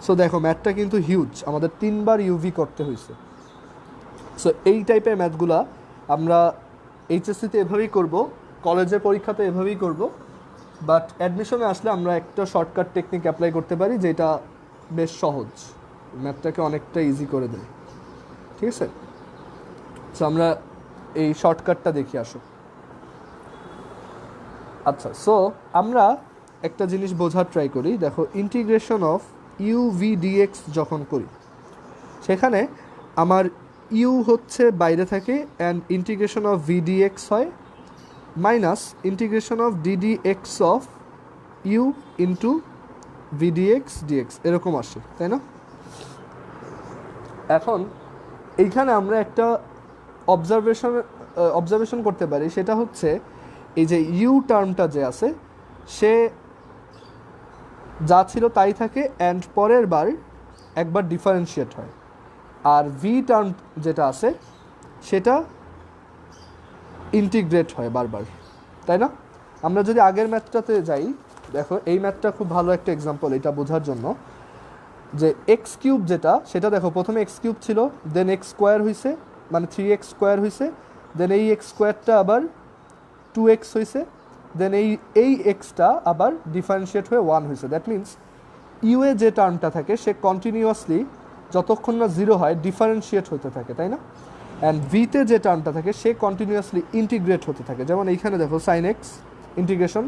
So দেখো ম্যাথটা কিন্তু huge, আমাদের 3বার UV করতে হয়েছে। So এই টাইপের ম্যাথগুলা আমরা এইচএসসিতে এভাবেই করব, কলেজের পরীক্ষাতে এভাবেই করব, বাট অ্যাডমিশনে আসলে আমরা একটা শর্টকাট টেকনিক অ্যাপ্লাই করতে পারি যেটা বেশ সহজ, ম্যাথটাকে অনেকটা ইজি করে দেয়। ঠিক আছে, সো আমরা এই শর্টকাটটা দেখি আসো। আচ্ছা, সো আমরা একটা জিনিস বোঝার ট্রাই করি। দেখো ইন্টিগ্রেশন অফ ইউভি ডিএক্স যখন করি, সেখানে আমার ইউ হচ্ছে বাইরে থাকে and integration of V dx হয় minus integration of ddx of u into v dx dx, এরকম আসে, তাই না? এখন এইখানে আমরা একটা অবজারভেশন করতে পারি, সেটা হচ্ছে এই যে ইউ টার্মটা যে আছে সে যা ছিল তাই থাকে অ্যান্ড পরের বার একবার ডিফারেন্সিয়েট হয়, আর ভি টার্ম যেটা আছে সেটা ইন্টিগ্রেট হয় বারবার, তাই না? আমরা যদি আগের ম্যাথটাতে যাই, দেখো এই ম্যাথটা খুব ভালো একটা এক্সাম্পল এটা বোঝার জন্য, যে এক্স কিউব যেটা, সেটা দেখো প্রথমে এক্স কিউব ছিল, দেন এক্স স্কোয়ার হয়েছে, মানে 3x স্কোয়ার হয়েছে, দেন এই এক্স স্কোয়ারটা আবার 2x হয়েছে, দেন এই এক্সটা আবার ডিফারেন্সিয়েট হয়ে 1 হয়েছে। দ্যাট মিনস ইউ এ যে টার্মটা থাকে সে কন্টিনিউয়াসলি যতক্ষণ না 0 হয় ডিফারেন্সিয়েট হতে থাকে, তাই না? অ্যান্ড ভিতে যে টার্মটা থাকে সে কন্টিনিউয়াসলি ইন্টিগ্রেট হতে থাকে। যেমন এইখানে দেখো সাইন এক্স ইন্টিগ্রেশন,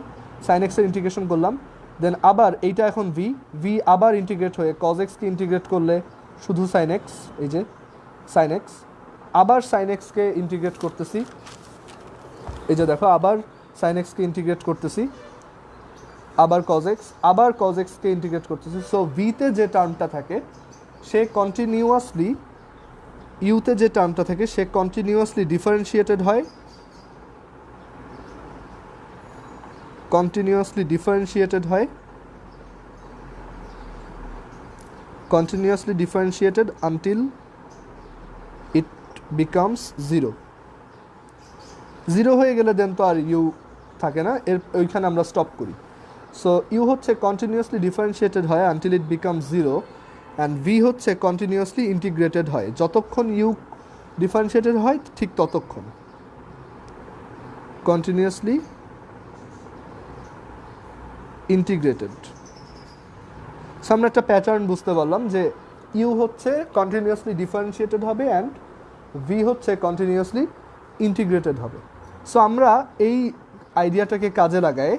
সাইন এক্সের ইন্টিগ্রেশন করলাম, দেন আবার এইটা এখন ভি আবার ইন্টিগ্রেট হয়ে কজ এক্সকে ইন্টিগ্রেট করলে শুধু সাইন এক্স, এই যে সাইন এক্স, আবার সাইন এক্সকে ইন্টিগ্রেট করতেছি, এই যে দেখো আবার সাইন এক্সকে ইন্টিগ্রেট করতেছি, আবার কজ এক্সকে ইন্টিগ্রেট করতেছি। সো ভিতে যে টার্মটা থাকে সে কন্টিনিউয়াসলি, ইউতে যে টার্মটা থাকে সে কন্টিনিউয়াসলি ডিফারেন্সিয়েটেড হয়, continuously differentiated until it becomes 0 হয়ে গেলে দেন তো আর ইউ থাকে না, এর ওইখানে আমরা স্টপ করি। সো ইউ হচ্ছে কন্টিনিউয়াসলি ডিফারেন্সিয়েটেড হয় until it becomes 0 and v হচ্ছে কন্টিনিউয়াসলি ইন্টিগ্রেটেড হয়, যতক্ষণ ইউ ডিফারেন্সিয়েটেড হয় ঠিক ততক্ষণ কন্টিনিউয়াসলি ইন্টিগ্রেটেড। সো আমরা একটা প্যাটার্ন বুঝতে পারলাম যে ইউ হচ্ছে কন্টিনিউয়াসলি ডিফারেন্সিয়েটেড হবে অ্যান্ড ভি হচ্ছে কন্টিনিউয়াসলি ইন্টিগ্রেটেড হবে। সো আমরা এই আইডিয়াটাকে কাজে লাগায়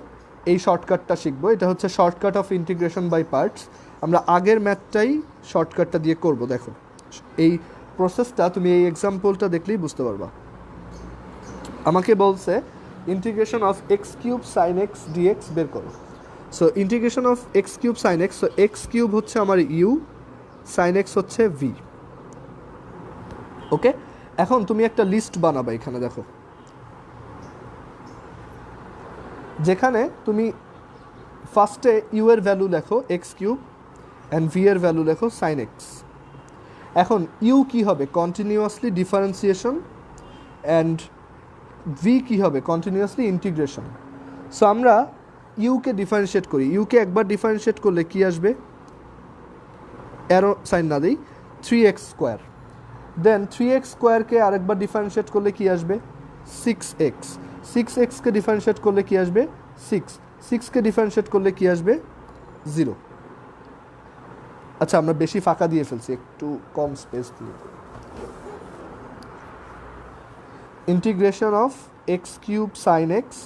এই শর্টকাটটা শিখবো। এটা হচ্ছে shortcut of integration by parts. আমরা আগের ম্যাথটাই শর্টকাটটা দিয়ে করব। দেখো এই প্রসেসটা তুমি এই এক্সাম্পলটা দেখলেই বুঝতে পারবা। আমাকে বলছে integration of x cube sine x dx বের করো। So integration of x cube sine x, so x cube হচ্ছে আমার ইউ, সাইন এক্স হচ্ছে ভি। ওকে, এখন তুমি একটা লিস্ট বানাবা এখানে, দেখো যেখানে তুমি ফার্স্টে ইউ এর ভ্যালু লেখো এক্স কিউব অ্যান্ড ভি এর ভ্যালু লেখো সাইন এক্স। এখন ইউ কি হবে? কন্টিনিউয়াসলি ডিফারেন্সিয়েশন, অ্যান্ড ভি কি হবে? Continuously integration. সো আমরা ইউকে ডিফারেন্সিয়েট করি। ইউকে একবার ডিফারেন্সিয়েট করলে কি আসবে? অ্যারো সাইন না দিই, 3x স্কোয়ার। দেন 3x স্কোয়ারকে আরেকবার ডিফারেন্সিয়েট করলে কি আসবে? 6x। 6xকে ডিফারেন্সিয়েট করলে কি আসবে? 6। 6কে ডিফারেন্সিয়েট করলে কি আসবে? 0। আচ্ছা, আমরা বেশি ফাঁকা দিয়ে ফেলছি, একটু কম স্পেস দিয়ে। Integration of x cube sine x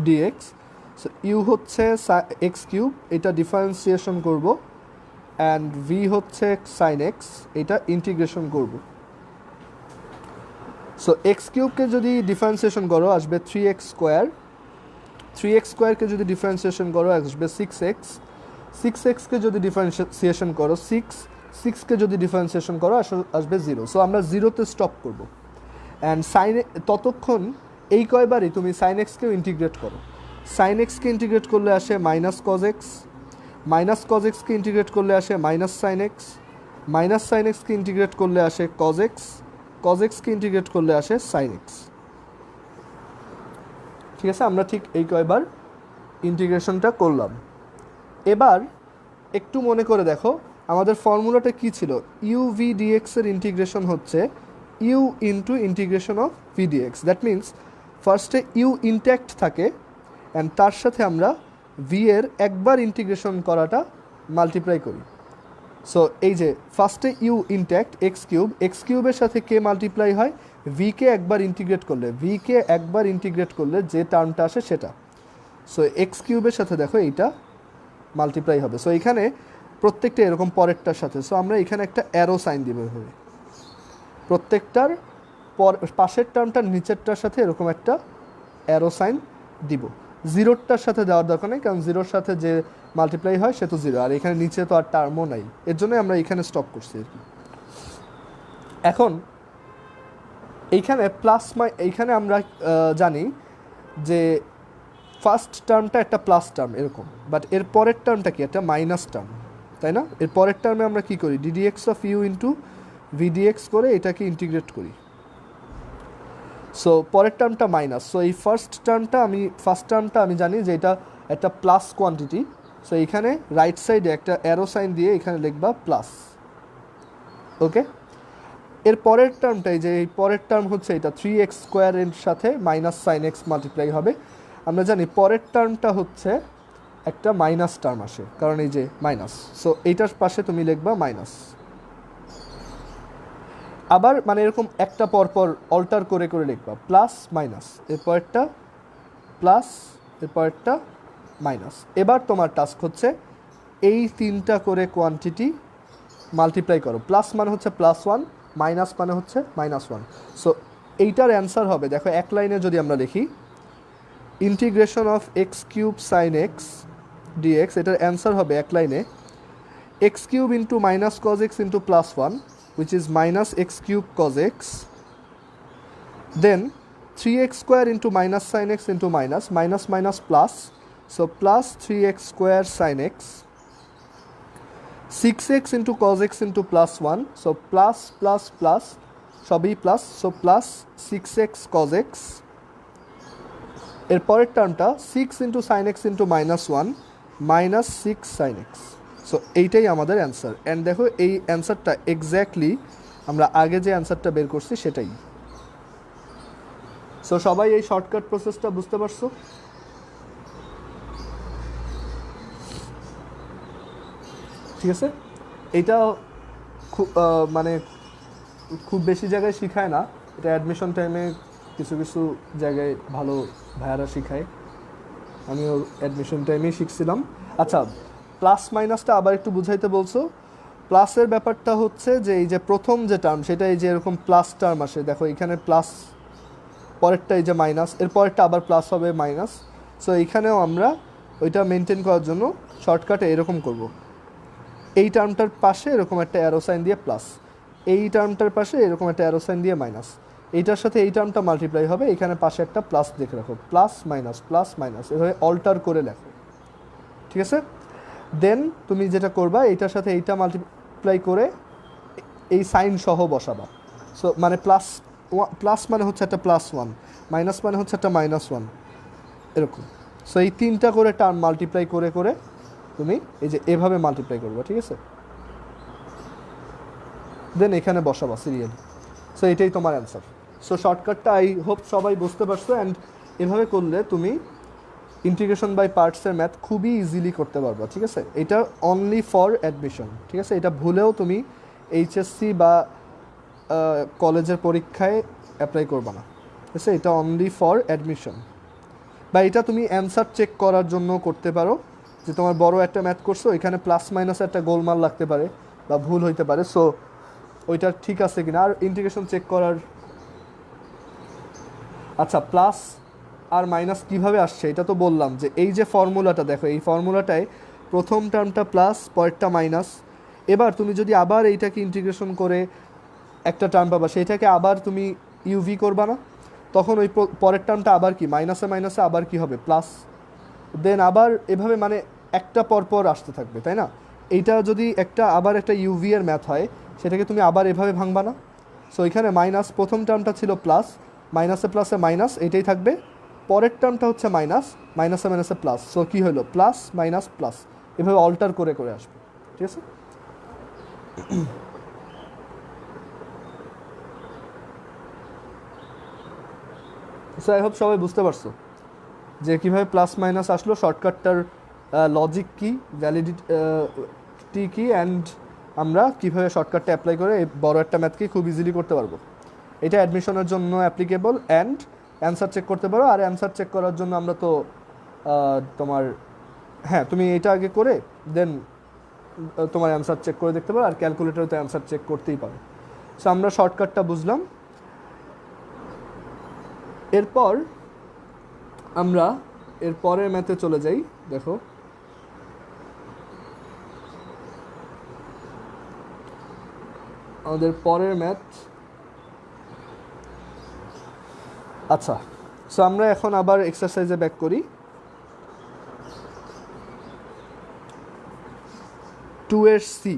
dx. So u হচ্ছে এক্স কিউব, এটা ডিফারেন্সিয়েশন করব, অ্যান্ড ভি হচ্ছে সাইন এক্স, এটা ইন্টিগ্রেশন করব। সো এক্স কিউবকে যদি ডিফারেন্সিয়েশন করো আসবে 3x স্কোয়ার। 3x স্কোয়ারকে যদি ডিফারেন্সিয়েশন করো আসবে 6x। 6xকে যদি ডিফারেন্সিয়েশন করো 6। 6কে যদি ডিফারেন্সিয়েশন করো আসবে 0। সো আমরা 0তে স্টপ করব। অ্যান্ড ততক্ষণ এই কয়বারই তুমি সাইন এক্সকেও ইন্টিগ্রেট করো। সাইন এক্সকে ইন্টিগ্রেট করলে আসে minus cos x, minus cos এক্সকে ইন্টিগ্রেট করলে আসে minus sine x, minus sine এক্সকে ইন্টিগ্রেট করলে আসে কজ এক্স, কজ এক্সকে ইন্টিগ্রেট করলে আসে সাইন এক্স। ঠিক আছে, আমরা ঠিক এই কয়বার ইন্টিগ্রেশনটা করলাম। এবার একটু মনে করে দেখো আমাদের ফর্মুলাটা কি ছিল, ইউ ভি ডিএক্স এর ইন্টিগ্রেশন হচ্ছে u into integration of V dx. That means ফার্স্টে ইউ ইনট্যাক্ট থাকে অ্যান্ড তার সাথে আমরা ভি এর একবার ইন্টিগ্রেশন করাটা মাল্টিপ্লাই করি। সো এই যে ফার্স্টে ইউ ইনট্যাক্ট এক্স কিউবের সাথে কে মাল্টিপ্লাই হয়, ভিকে একবার ইন্টিগ্রেট করলে, ভিকে একবার ইন্টিগ্রেট করলে যে টার্মটা আসে সেটা। সো এক্স কিউবের সাথে দেখো এইটা মাল্টিপ্লাই হবে। সো এখানে প্রত্যেকটা এরকম পরেরটার সাথে, সো আমরা এখানে একটা অ্যারো সাইন দিব এভাবে, প্রত্যেকটার পাশের টার্মটার নিচেরটার সাথে এরকম একটা অ্যারো সাইন দিব। জিরোরটার সাথে দেওয়ার দরকার নেই, কারণ জিরোর সাথে যে মাল্টিপ্লাই হয় সে তো জিরো, আর এখানে নিচে তো আর টার্মও নাই, এর জন্যই আমরা এখানে স্টপ করছি আর কি। এখন এইখানে এইখানে আমরা জানি যে ফার্স্ট টার্মটা একটা প্লাস টার্ম এরকম, বাট এর পরের টার্মটা কি একটা মাইনাস টার্ম, তাই না? এর পরের টার্মে আমরা কি করি, ddx of u into v dx করে এটাকে ইন্টিগ্রেট করি। সো পরের টার্মটা মাইনাস, সো এই ফার্স্ট টার্মটা আমি জানি যে এটা একটা প্লাস কোয়ান্টিটি। সো এইখানে রাইট সাইডে একটা অ্যারো সাইন দিয়ে এখানে লিখবা প্লাস। ওকে, এর পরের টার্মটাই যে এই পরের টার্ম হচ্ছে এটা 3x স্কোয়ারের সাথে মাইনাস সাইন এক্স মাল্টিপ্লাই হবে। আমরা জানি পরের টার্মটা হচ্ছে একটা মাইনাস টার্ম আসে, কারণ এই যে মাইনাস, সো এইটার পাশে তুমি লিখবা মাইনাস। আবার মানে এরকম একটা পরপর অল্টার করে করে লিখবা, প্লাস মাইনাস, এর পরেরটা প্লাস, এর পরেরটা মাইনাস। এবার তোমার টাস্ক হচ্ছে এই তিনটা করে কোয়ান্টিটি মাল্টিপ্লাই করো। প্লাস মানে হচ্ছে +1, মাইনাস মানে হচ্ছে -1। সো এইটার অ্যান্সার হবে, দেখো এক লাইনে যদি আমরা লিখি integration of x cube sine x dx, এটার অ্যান্সার হবে এক লাইনে x cube into minus cos x into +1 which is minus x cube cos x, then 3x square into minus sin x into minus minus plus, so plus 3x square sin x, 6x into cos x into +1, so plus সবই plus, so plus 6x cos x। এর পরের টার্মটা 6 into sin x into -1 minus 6 sin x। So এইটাই আমাদের answer. And দেখো এই অ্যান্সারটা exactly আমরা আগে যে অ্যান্সারটা বের করছি সেটাই। সো সবাই এই শর্টকাট প্রসেসটা বুঝতে পারছো? ঠিক আছে, এইটা খুব মানে খুব বেশি জায়গায় শিখায় না, এটা অ্যাডমিশন টাইমে কিছু কিছু জায়গায় ভালো ভাইয়ারা শিখায়, আমিও অ্যাডমিশন টাইমেই শিখছিলাম। আচ্ছা, প্লাস মাইনাসটা আবার একটু বুঝাইতে বলছো। প্লাসের ব্যাপারটা হচ্ছে যে এই যে প্রথম যে টার্ম সেটা এই যে এরকম প্লাস টার্ম আসে, দেখো এখানে প্লাস, পরেরটা এই যে মাইনাস, এর পরেরটা আবার প্লাস হবে মাইনাস। সো এইখানেও আমরা ওইটা মেনটেন করার জন্য শর্টকাটে এরকম করব, এই টার্মটার পাশে এরকম একটা অ্যারো সাইন দিয়ে প্লাস, এই টার্মটার পাশে এরকম একটা অ্যারো সাইন দিয়ে মাইনাস, এইটার সাথে এই টার্মটা মাল্টিপ্লাই হবে, এখানে পাশে একটা প্লাস দেখে রাখো, প্লাস মাইনাস এভাবে অল্টার করে লেখো। ঠিক আছে, দেন তুমি যেটা করবা এইটার সাথে এইটা মাল্টিপ্লাই করে এই সাইন সহ বসাবা। সো মানে প্লাস মানে হচ্ছে একটা +1, মাইনাস মানে হচ্ছে একটা -1, এরকম। সো এই তিনটা করে টার্ম মাল্টিপ্লাই করে করে তুমি এই যে এভাবে মাল্টিপ্লাই করবা। ঠিক আছে, দেন এখানে বসাবা সিরিয়ালি। সো এটাই তোমার অ্যান্সার। সো শর্টকাটটা আই হোপ সবাই বুঝতে পারছো। অ্যান্ড এভাবে করলে তুমি ইন্টিগ্রেশন বাই পার্টসের ম্যাথ খুবই ইজিলি করতে পারবা। ঠিক আছে, এটা অনলি ফর অ্যাডমিশন। ঠিক আছে, এটা ভুলেও তুমি এইচএসসি বা কলেজের পরীক্ষায় অ্যাপ্লাই করবা না। ঠিক আছে, এটা অনলি ফর অ্যাডমিশন, বা এটা তুমি অ্যান্সার চেক করার জন্য করতে পারো, যে তোমার বড় একটা ম্যাথ করছো, এখানে প্লাস মাইনাস একটা গোলমাল লাগতে পারে বা ভুল হইতে পারে, সো ওইটা ঠিক আছে কিনা। আর ইন্টিগ্রেশন চেক করার, আচ্ছা প্লাস আর মাইনাস কীভাবে আসছে এটা তো বললাম, যে এই যে ফর্মুলাটা দেখো, এই ফর্মুলাটায় প্রথম টার্মটা প্লাস, পরেরটা মাইনাস। এবার তুমি যদি আবার এইটাকে ইন্টিগ্রেশন করে একটা টার্ম পাবা, সেইটাকে আবার তুমি ইউভি করবা না, তখন ওই পরের টার্মটা আবার কি মাইনাসে আবার কি হবে প্লাস, দেন আবার এভাবে মানে একটা পরপর আসতে থাকবে, তাই না? এইটা যদি আবার একটা ইউভি এর ম্যাথ হয়, সেটাকে তুমি আবার এভাবে ভাঙবা না? সো এখানে মাইনাস, প্রথম টার্মটা ছিল প্লাস, মাইনাসে প্লাসে মাইনাস, এইটাই থাকবে। পরের টার্মটা হচ্ছে মাইনাস, মাইনাসে মাইনাসে প্লাস, সো কী হলো, প্লাস মাইনাস প্লাস, এভাবে অল্টার করে করে আসবে, ঠিক আছে? সো আই হোপ সবাই বুঝতে পারছো যে কীভাবে প্লাস মাইনাস আসলো, শর্টকাটটার লজিক কী, ভ্যালিডিটি কী, অ্যান্ড আমরা কীভাবে শর্টকাটটা অ্যাপ্লাই করে এই বড় একটা ম্যাথকে খুব ইজিলি করতে পারবো। এটা অ্যাডমিশনের জন্য অ্যাপ্লিকেবল, অ্যান্ড অ্যান্সার চেক করতে পারো। আর অ্যান্সার চেক করার জন্য আমরা তো তোমার, হ্যাঁ, তুমি এটা আগে করে দেন তোমার অ্যান্সার চেক করে দেখতে পারো, আর ক্যালকুলেটারে তো অ্যান্সার চেক করতেই পারো। সো আমরা শর্টকাটটা বুঝলাম। এরপর আমরা এর পরের ম্যাথে চলে যাই। দেখো, আমাদের পরের ম্যাথ, আচ্ছা, সো আমরা এখন আবার এক্সারসাইজে ব্যাক করি। 2 এর সি